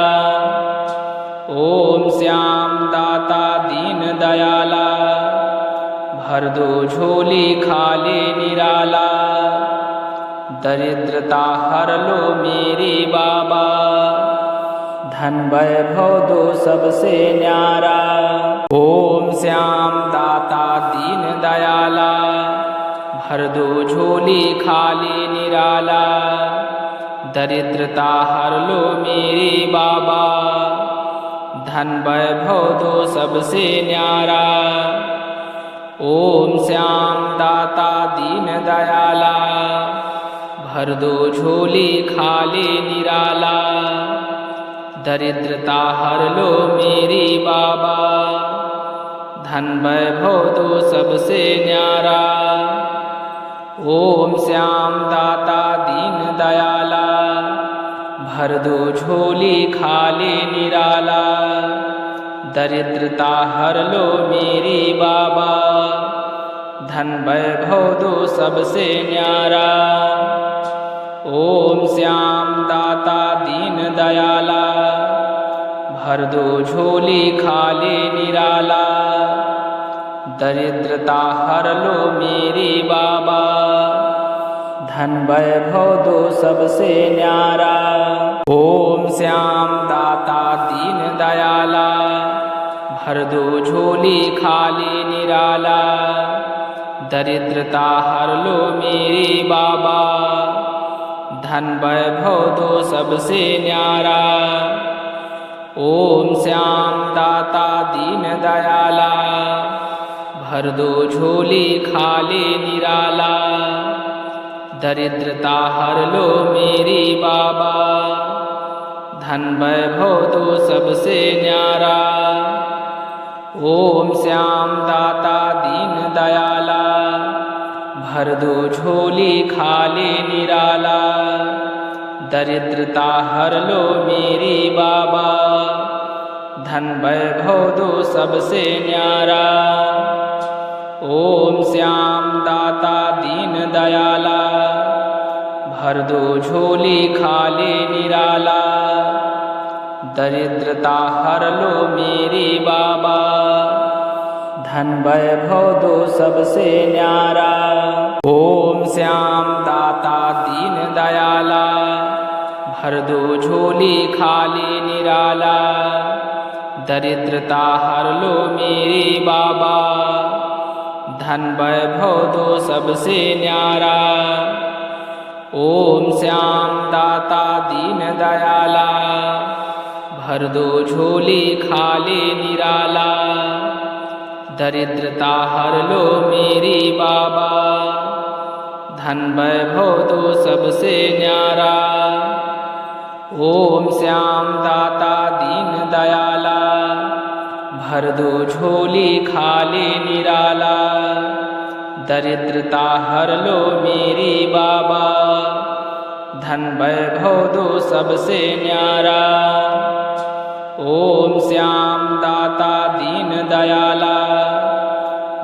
ओम श्याम दाता दीन दयाला, भर दो झोली खाली निराला। दरिद्रता हर लो मेरी बाबा, धन वैभव दो सबसे न्यारा। ओम श्याम दाता दीन दयाला, भर दो झोली खाली निराला। दरिद्रता हर लो मेरी बाबा, धन वैभव दो सबसे न्यारा। ओम श्याम दाता दीन दयाला, भर दो झोली खाली निराला। दरिद्रता हर लो मेरी बाबा, धन वैभव दो सबसे न्यारा। ओम श्याम दाता दीन दयाला, भर दो झोली खाली निराला। दरिद्रता हर लो मेरी बाबा, धन वैभव दो सबसे न्यारा। ओम श्याम दाता दीन दयाला, भर दो झोली खाली निराला। दरिद्रता हर लो मेरी बाबा, धन वैभव दो सबसे न्यारा। ओम श्याम दाता दीन दयाला, भर दो झोली खाली निराला। दरिद्रता हर लो मेरी बाबा, धन वैभव दो सबसे न्यारा। ओम श्याम दाता दीन दयाला, भर दो झोली खाली निराला। दरिद्रता हर लो मेरी बाबा, धन वैभव दो सबसे न्यारा। ओम श्याम दाता दीन दयाला, भर दो झोली खाली निराला। दरिद्रता हर लो मेरी बाबा, धन वैभव दो सबसे न्यारा। ओम श्याम दाता दीन दयाला, भर दो झोली खाली निराला। दरिद्रता हर लो मेरी बाबा, धन वैभव दो सबसे न्यारा। ओम श्याम दाता दीन दयाला, भर दो झोली खाली निराला। दरिद्रता हर लो मेरी बाबा, धन वैभव दो सबसे न्यारा। ओम श्याम दाता दीन दयाला, भर दो झोली खाली निराला। दरिद्रता हर लो मेरी बाबा, धन वैभव दो सबसे न्यारा। ओम श्याम दाता दीन दयाला, भर दो झोली खाली निराला। दरिद्रता हर लो मेरी बाबा, धन वैभव दो सबसे न्यारा। ओम श्याम दाता दीन दयाला,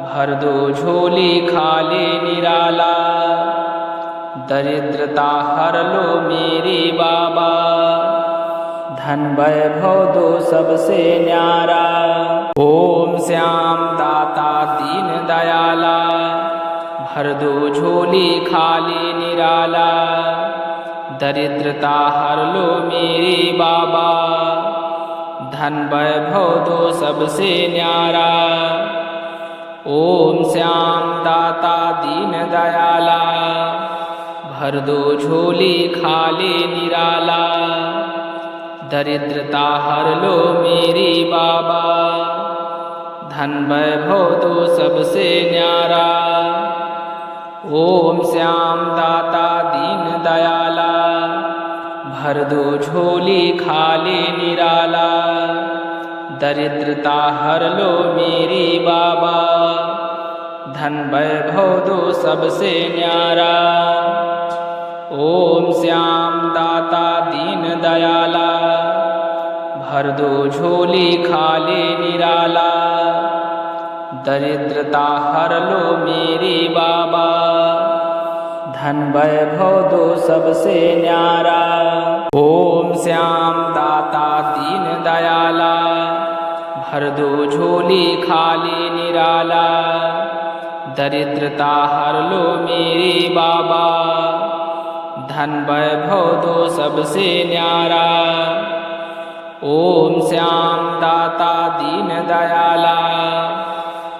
भर दो झोली खाली निराला। दरिद्रता हर लो मेरी बाबा, धन वैभव दो सबसे न्यारा। श्याम दाता दीन दयाला, भर दो झोली खाली निराला, दरिद्रता हर लो मेरे बाबा, धन वैभव दो सबसे न्यारा। ओम श्याम दाता दीन दयाला, भर दो झोली खाली निराला, दरिद्रता हर लो मेरी बाबा, धन वैभव दो सबसे न्यारा। ओम श्याम दाता दीन दयाला, भर दो झोली खाली निराला, दरिद्रता हर लो मेरी बाबा, धन वैभव दो सबसे न्यारा। ओम श्याम दाता दीन दयाला, भर दो झोली खाली निराला, दरिद्रता हर लो मेरी बाबा, धन वैभव दो सबसे न्यारा। ओम श्याम दाता दीन दयाला, भर दो झोली खाली निराला, दरिद्रता हर लो मेरी बाबा, धन वैभव दो सबसे न्यारा। ओम श्याम दाता दीन दयाला,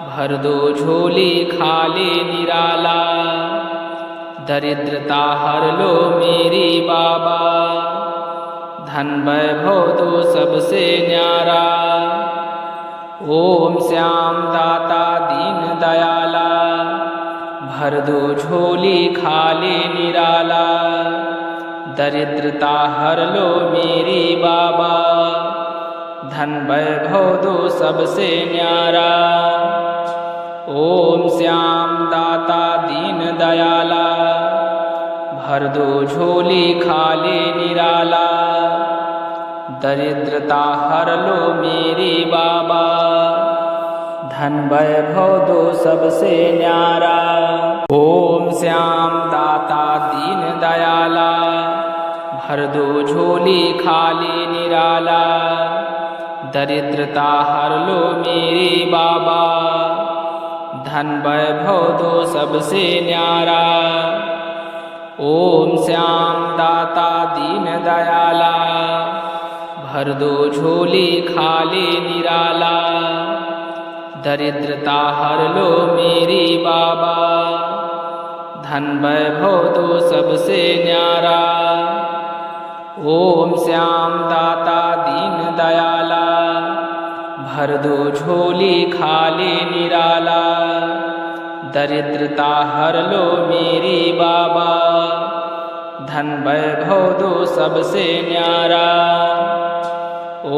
भर दो झोली खाली निराला, दरिद्रता हर लो मेरी बाबा, धन वैभव दो सबसे न्यारा। ओम श्याम दाता दीन दयाला, भर दो झोली खाली निराला, दरिद्रता हर लो मेरी बाबा, धन वैभव दो सबसे न्यारा। ओम श्याम दाता दीन दयाला, भर दो झोली खाली निराला, दरिद्रता हर लो मेरी बाबा, धन वैभव दो सबसे न्यारा। ओम श्याम दाता दीन दयाला, भर दो झोली खाली निराला, दरिद्रता हर लो मेरी बाबा, धन वैभव दो सबसे न्यारा। ओम श्याम दाता दीन दयाला, भर दो झोली खाली निराला, दरिद्रता हर लो मेरी बाबा, धन वैभव दो सबसे न्यारा। ओम श्याम दाता दीन दयाला, भर दो झोली खाली निराला, दरिद्रता हर लो मेरी बाबा, धन वैभव दो सबसे न्यारा।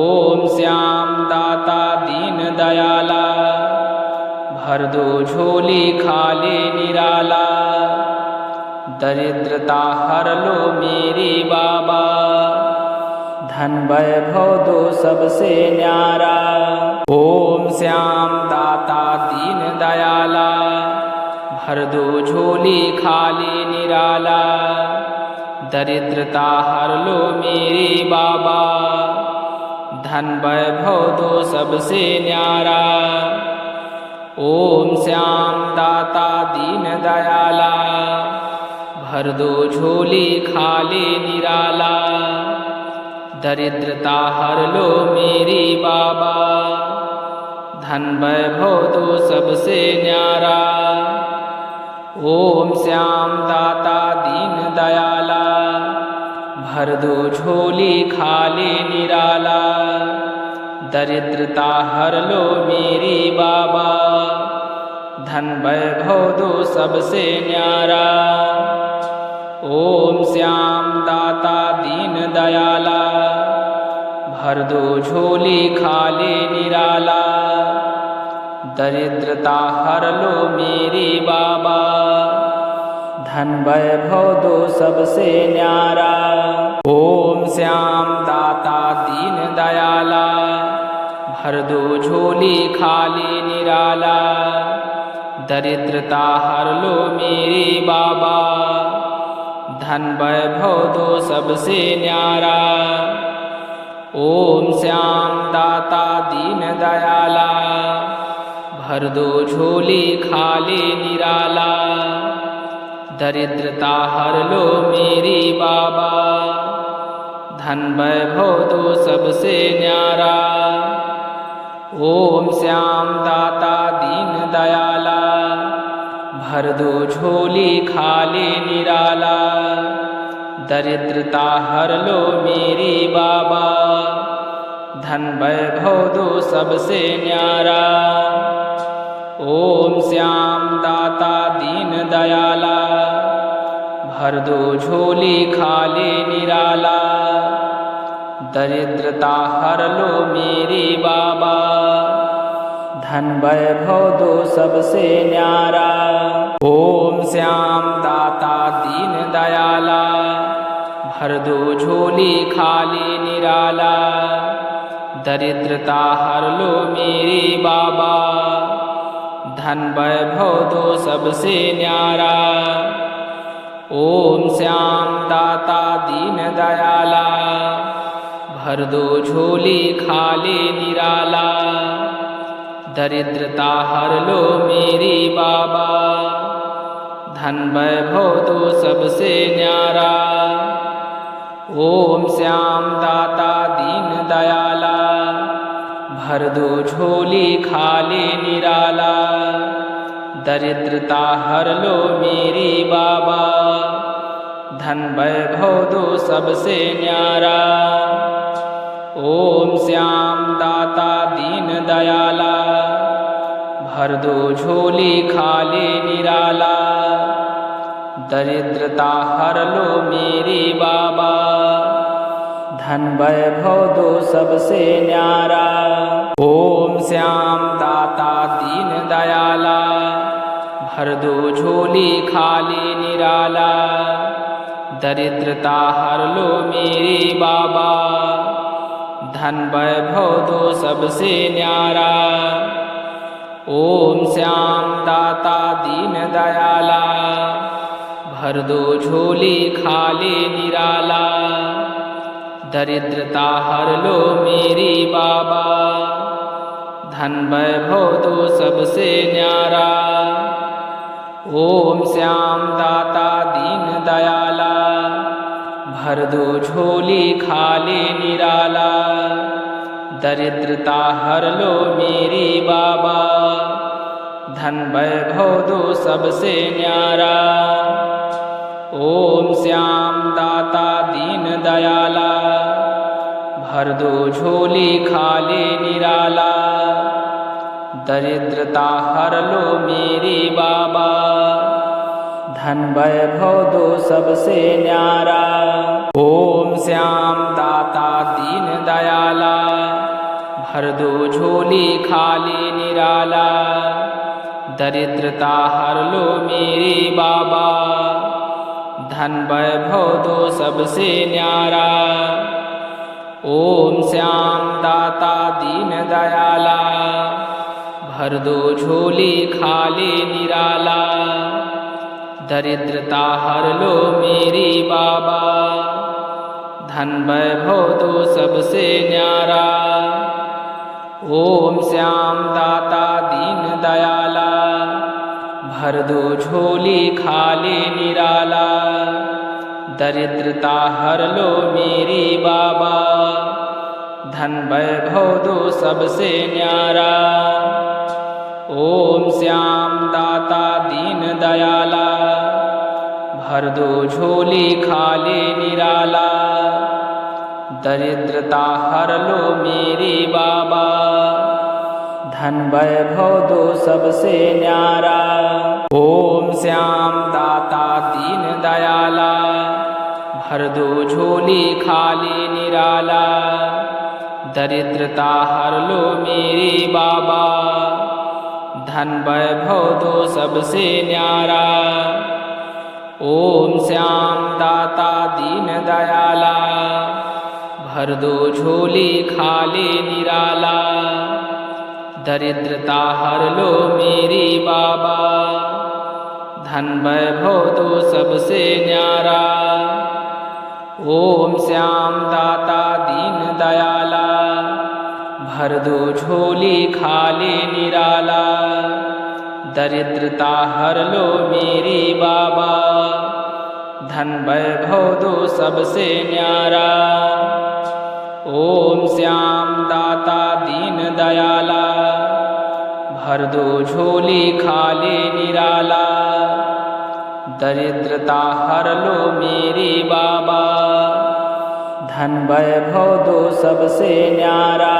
ओम श्याम दाता दीन दयाला, भर दो झोली खाली निराला, दरिद्रता हर लो मेरी बाबा, धन वैभव दो सबसे न्यारा। ओम श्याम दाता दीन दयाला, भर दो झोली खाली निराला, दरिद्रता हर लो मेरी बाबा, धन वैभव दो सबसे न्यारा। ओम श्याम दाता दीन दयाला, भर दो झोली खाली निराला, दरिद्रता हर लो मेरी बाबा, धन वैभव दो सबसे न्यारा। ओम श्याम दाता दीन दयाला, भर दो झोली खाली निराला, दरिद्रता हर लो मेरी बाबा, धन वैभव दो सबसे न्यारा। ओम श्याम दाता दीन दयाला, भर दो झोली खाली निराला, दरिद्रता हर लो मेरी बाबा, धन वैभव दो सबसे न्यारा। ओम श्याम दाता दीन दयाला, भर दो झोली खाली निराला, दरिद्रता हर लो मेरी बाबा, धन वैभव दो सबसे न्यारा। ओम श्याम दाता दीन दयाला, भर दो झोली खाली निराला। दरिद्रता हर लो मेरी बाबा, धन वैभव दो सबसे न्यारा। ओम श्याम दाता दीन दयाला, भर दो झोली खाली निराला। दरिद्रता हर लो मेरी बाबा, धन वैभव दो सबसे न्यारा। ओम श्याम दाता दीन दयाला, भर दो झोली खाली निराला। दरिद्रता हर लो मेरी बाबा, धन वैभव दो सबसे न्यारा। ओम श्याम दाता दीन दयाला, भर दो झोली खाली निराला। दरिद्रता हर लो मेरी बाबा, धन वैभव दो सबसे न्यारा। ओम श्याम दाता दीन दयाला, भर दो झोली खाली निराला। दरिद्रता हर लो मेरी बाबा, धन वैभव दो सबसे न्यारा। ओम श्याम दाता दीन दयाला, भर दो झोली खाली निराला। दरिद्रता हर लो मेरी बाबा, धन वैभव दो सबसे न्यारा। ओम श्याम दाता दीन दयाला, भर दो झोली खाली निराला। दरिद्रता हर लो मेरी बाबा, धन वैभव दो सबसे न्यारा। ओम श्याम दाता दीन दयाला, भर दो झोली खाली निराला। दरिद्रता हर लो मेरी बाबा, धन वैभव दो सबसे न्यारा। ओम श्याम दाता दीन दयाला, भर दो झोली खाली निराला। दरिद्रता हर लो मेरी बाबा, धन वैभव दो सबसे न्यारा। ओम श्याम दाता दीन दयाला, भर दो झोली खाली निराला। दरिद्रता हर लो मेरी बाबा, धन वैभव दो सबसे न्यारा। ओम श्याम दाता दीन दयाला, भर दो झोली खाली निराला। दरिद्रता हर लो मेरी बाबा, धन वैभव दो सबसे न्यारा। ओम श्याम दाता दीन दयाला, भर दो झोली खाली निराला। दरिद्रता हर लो मेरी बाबा, धन वैभव दो सबसे न्यारा। ओम श्याम दाता दीन दयाला, भर दो झोली खाली निराला। दरिद्रता हर लो मेरी बाबा, धन वैभव दो सबसे न्यारा। ओम श्याम दाता दीन दयाला, भर दो झोली खाली निराला। दरिद्रता हर लो मेरी बाबा, धन वैभव दो सबसे न्यारा। ओम श्याम दाता दीन दयाला, भर दो झोली खाली निराला। दरिद्रता हर लो मेरी बाबा, धन वैभव दो सबसे न्यारा। ओम श्याम दाता दीन दयाला, भर दो झोली खाली निराला। दरिद्रता हर लो मेरी बाबा, धन वैभव दो सबसे न्यारा। ओम श्याम दाता दीन दयाला, भर दो झोली खाली निराला। दरिद्रता हर लो मेरी बाबा, धन वैभव दो सबसे न्यारा। ओम श्याम दाता दीन दयाला, भर दो झोली खाली निराला। दरिद्रता हर लो मेरे बाबा, धन वैभव दो सबसे न्यारा। ओम श्याम दाता दीन दयाला, भर दो झोली खाली निराला। दरिद्रता हर लो मेरे बाबा, धन वैभव दो सबसे न्यारा।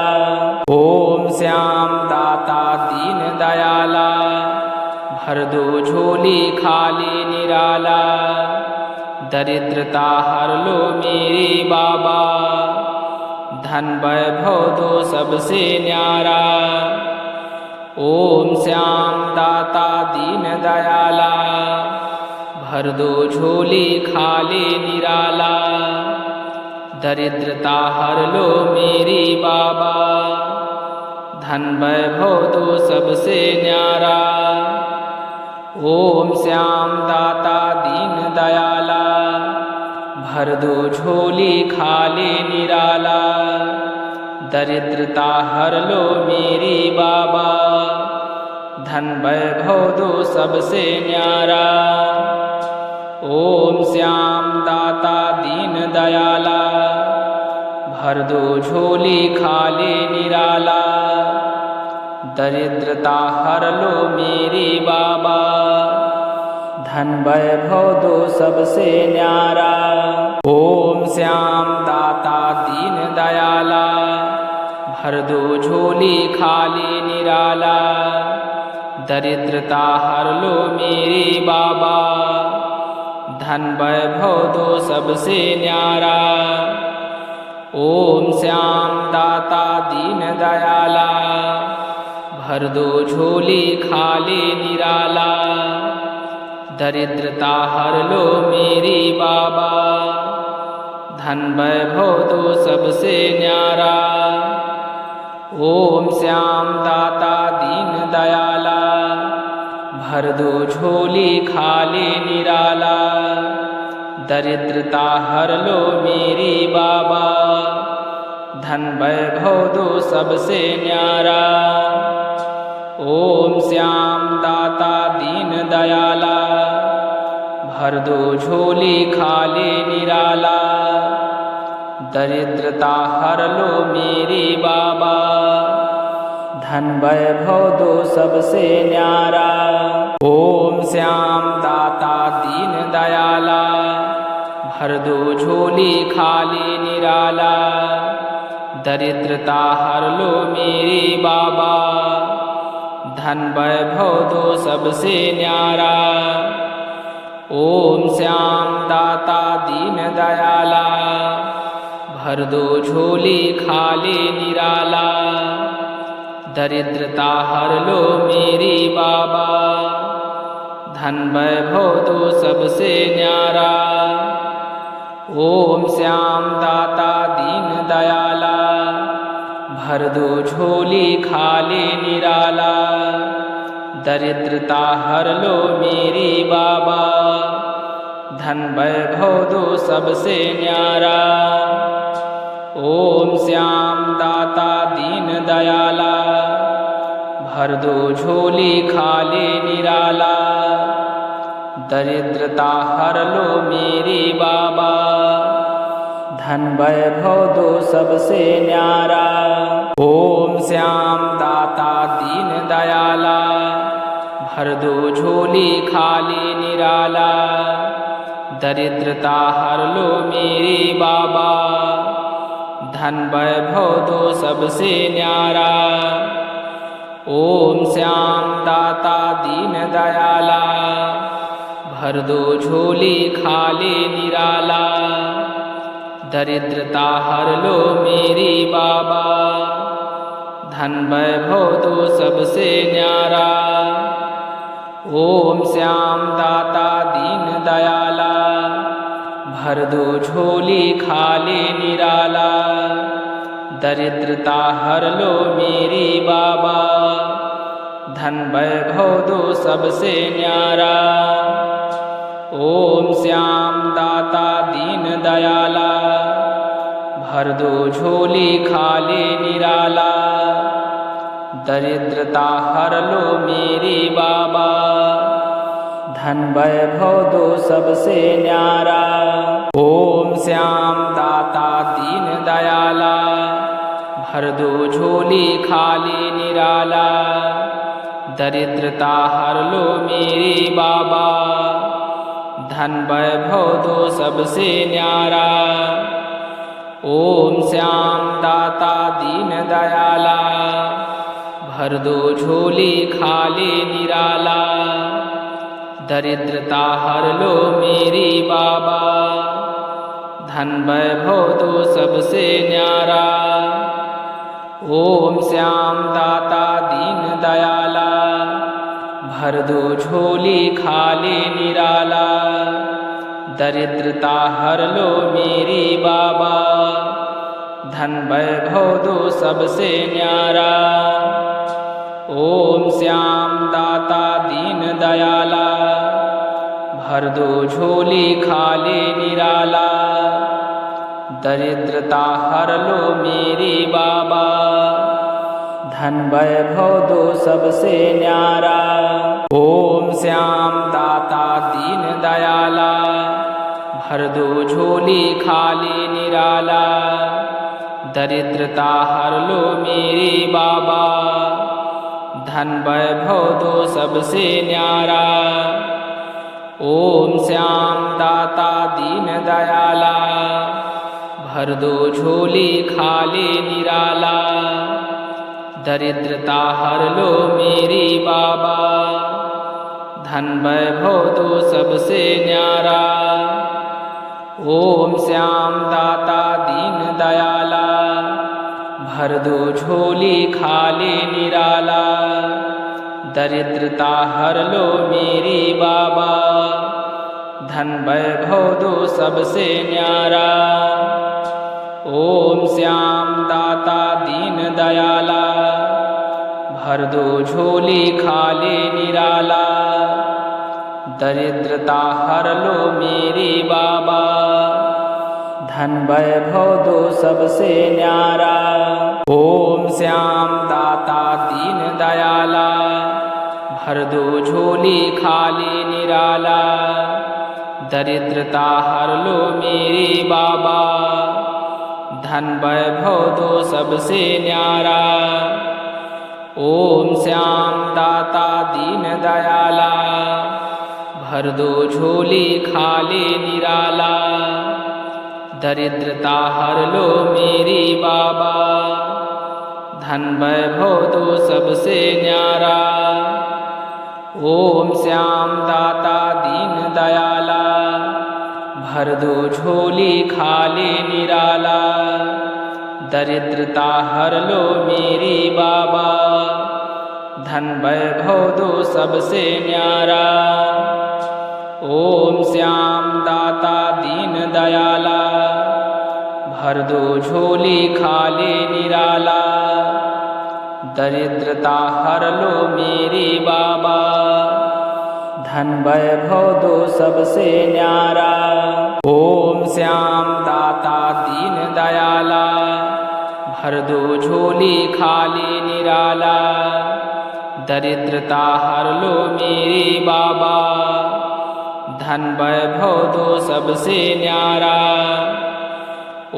ओम श्याम दाता दीन दयाला, भर दो झोली खाली निराला। दरिद्रता हर लो मेरे बाबा, धन वैभव दो सबसे न्यारा। ओम श्याम दाता दीन दयाला, भर दो झोली खाली निराला। दरिद्रता हर लो मेरी बाबा, धन वैभव दो सबसे न्यारा। ओम श्याम दाता दीन दयाला, भर दो झोली खाली निराला। दरिद्रता हर लो मेरी बाबा, धन वैभव दो सबसे न्यारा। ओम श्याम दाता दीन दयाला, भर दो झोली खाली निराला। दरिद्रता हर लो मेरी बाबा, धन वैभव दो सबसे न्यारा। ओम श्याम दाता दीन दयाला, भर दो झोली खाली निराला। दरिद्रता हर लो मेरी बाबा, धन वैभव दो सबसे न्यारा। ओम श्याम दाता दीन दयाला, भर दो झोली खाली निराला। दरिद्रता हर लो मेरी बाबा, धन वैभव दो सबसे न्यारा। ओम श्याम दाता दीन दयाला, भर दो झोली खाली निराला। दरिद्रता हर लो मेरी बाबा, धन वैभव दो सबसे न्यारा। ओम श्याम दाता दीन दयाला, भर दो झोली खाली निराला। दरिद्रता हर लो मेरी बाबा, धन वैभव दो सबसे न्यारा। ओम श्याम दाता दीन दयाला, भर दो झोली खाली निराला। दरिद्रता हर लो मेरी बाबा, धन वैभव दो सबसे न्यारा। ओम श्याम दाता दीन दयाला, भर दो झोली खाली निराला। दरिद्रता हर लो मेरी बाबा, धन वैभव दो सबसे न्यारा। ओम श्याम दाता दीन दयाला, भर दो झोली खाली निराला। दरिद्रता हर लो मेरी बाबा, धन वैभव दो सबसे न्यारा। ओम श्याम दाता दीन दयाला, भर दो झोली खाली निराला। दरिद्रता हर लो मेरी बाबा, धन वैभव दो सबसे न्यारा। ओम श्याम दाता दीन दयाला, भर दो झोली खाली निराला। दरिद्रता हर लो मेरी बाबा, धन वैभव दो सबसे न्यारा। ओम श्याम दाता दीन दयाला, भर दो झोली खाली निराला। दरिद्रता हर लो मेरी बाबा, धन वैभव दो सबसे न्यारा। ओम श्याम दाता दीन दयाला, भर दो झोली खाली निराला। दरिद्रता हर लो मेरी बाबा, धन वैभव दो सबसे न्यारा। ओम श्याम दाता दीन दयाला, भर दो झोली खाली निराला। दरिद्रता हर लो मेरे बाबा, धन वैभव दो सबसे न्यारा। ओम श्याम दाता दीन दयाला, भर दो झोली खाली निराला। दरिद्रता हर लो मेरे बाबा, धन वैभव दो सबसे न्यारा। ओम श्याम दाता दीन दयाला, भर दो झोली खाली निराला। दरिद्रता हर लो मेरी बाबा, धन वैभव दो सबसे न्यारा। ओम श्याम दाता दीन दयाला, भर दो झोली खाली निराला। दरिद्रता हर लो मेरी बाबा, धन वैभव दो सबसे न्यारा। ओम श्याम दाता दीन दयाला, भर दो झोली खाली निराला। दरिद्रता हर लो मेरी बाबा, धन वैभव दो सबसे न्यारा। ओम श्याम दाता दीन दयाला, भर दो झोली खाली निराला। दरिद्रता हर लो मेरी बाबा, धन वैभव दो सबसे न्यारा। ओम श्याम दाता दीन दयाला, भर दो झोली खाली निराला। दरिद्रता हर लो मेरी बाबा, धन वैभव दो सबसे न्यारा। ओम श्याम दाता दीन दयाला, भर दो झोली खाली निराला। दरिद्रता हर लो मेरी बाबा, धन वैभव दो सबसे न्यारा। ओम श्याम दाता दीन दयाला, भर दो झोली खाली निराला। दरिद्रता हर लो मेरी बाबा, धन वैभव दो सबसे न्यारा। ओम श्याम दाता दीन दयाला, भर दो झोली खाली निराला। दरिद्रता हर लो मेरी बाबा, धन वैभव दो सबसे न्यारा। ओम श्याम दाता दीन दयाला, भर दो झोली खाली निराला। दरिद्रता हर लो मेरी बाबा, धन वैभव दो सबसे न्यारा। ओम श्याम दाता दीन दयाला, भर दो झोली खाली निराला। दरिद्रता हर लो मेरी बाबा, धन वैभव दो सबसे न्यारा। ओम श्याम दाता दीन दयाला, भर दो झोली खाली निराला। दरिद्रता हर लो मेरी बाबा, धन वैभव दो सबसे न्यारा। ओम श्याम दाता दीन दयाला, भर दो झोली खाली निराला। दरिद्रता हर लो मेरी बाबा, धन वैभव दो सबसे न्यारा।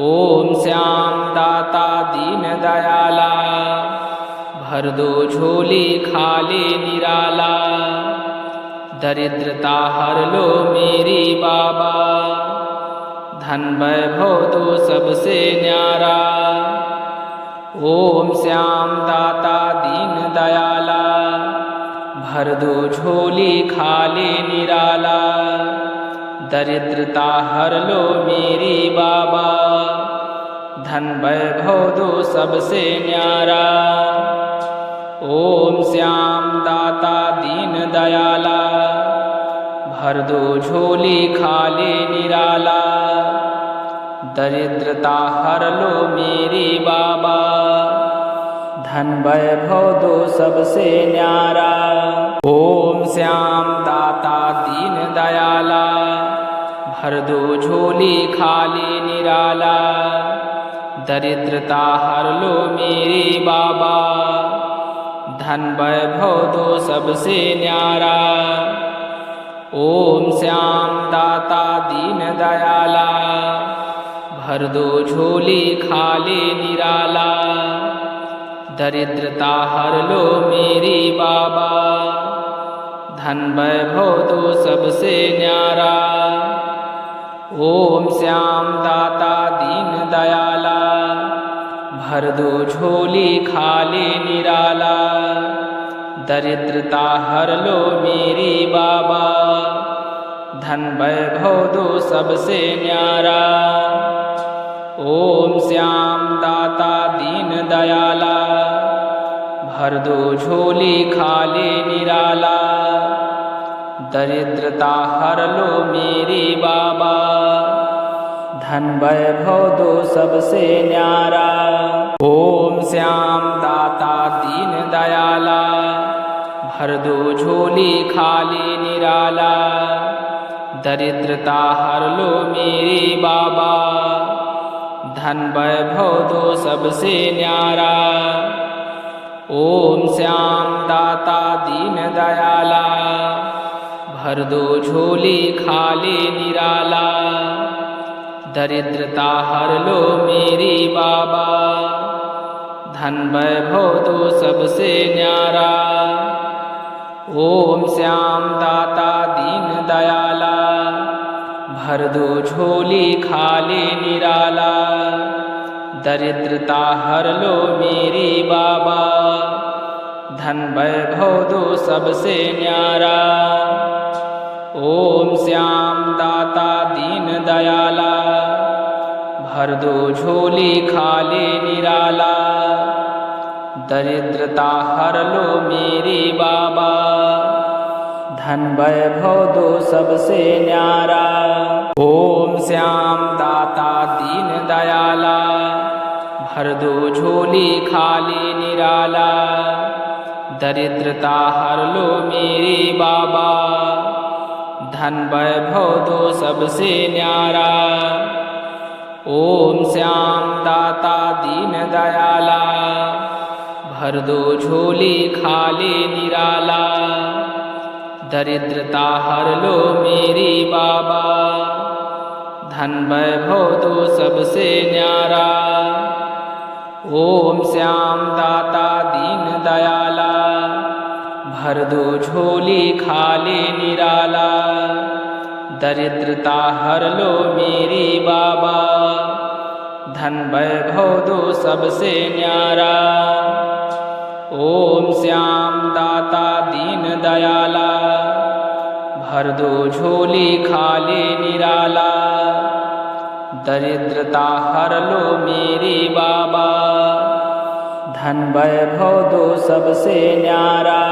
ओम श्याम दाता दीन दयाला, भर दो झोली खाली निराला। दरिद्रता हर लो मेरी बाबा, धन वैभव दो सबसे न्यारा। ओम श्याम दाता दीन दयाला, भर दो झोली खाली निराला। दरिद्रता हर लो मेरी बाबा, धन वैभव दो सबसे न्यारा। ओम श्याम दाता दीन दयाला, भर दो झोली खाली निराला। दरिद्रता हर लो मेरी बाबा, धन वैभव दो सबसे न्यारा। ओम श्याम दाता दीन दयाला, भर दो झोली खाली निराला। दरिद्रता हर लो मेरी बाबा, धन वैभव दो सबसे न्यारा। ओम श्याम दाता दीन दयाला, भर दो झोली खाली निराला। दरिद्रता हर लो मेरी बाबा, धन वैभव दो सबसे न्यारा। ओम श्याम दाता दीन दयाला, भर दो झोली खाली निराला। दरिद्रता हर लो मेरी बाबा, धन वैभव दो सबसे न्यारा। ओम श्याम दाता दीन दयाला, भर दो झोली खाली निराला। दरिद्रता हर लो मेरी बाबा, धन वैभव दो सबसे न्यारा। ओम श्याम दाता दीन दयाला, भर दो झोली खाली निराला। दरिद्रता हर लो मेरी बाबा, धन वैभव दो सबसे न्यारा। ओम श्याम दाता दीन दयाला, भर दो झोली खाली निराला। दरिद्रता हर लो मेरी बाबा, धन वैभव दो सबसे न्यारा। ओम श्याम दाता दीन दयाला, भर दो झोली खाली निराला। दरिद्रता हर लो मेरी बाबा, धन वैभव दो सबसे न्यारा। ओम श्याम दाता दीन दयाला, भर दो झोली खाली निराला। दरिद्रता हर लो मेरी बाबा, धन वैभव दो सबसे न्यारा। ओम श्याम दाता दीन दयाला, भर दो झोली खाली निराला। दरिद्रता हर लो मेरी बाबा, धन वैभव दो सबसे न्यारा। ओम श्याम दाता दीन दयाला, भर दो झोली खाली निराला। दरिद्रता हर लो मेरी बाबा, धन वैभव दो सबसे न्यारा। ओम श्याम दाता दीन दयाला, भर दो झोली खाली निराला। दरिद्रता हर लो मेरी बाबा, धन वैभव दो सबसे न्यारा। ओम श्याम दाता दीन दयाला, भर दो झोली खाली निराला। दरिद्रता हर लो मेरी बाबा, धन वैभव दो सबसे न्यारा।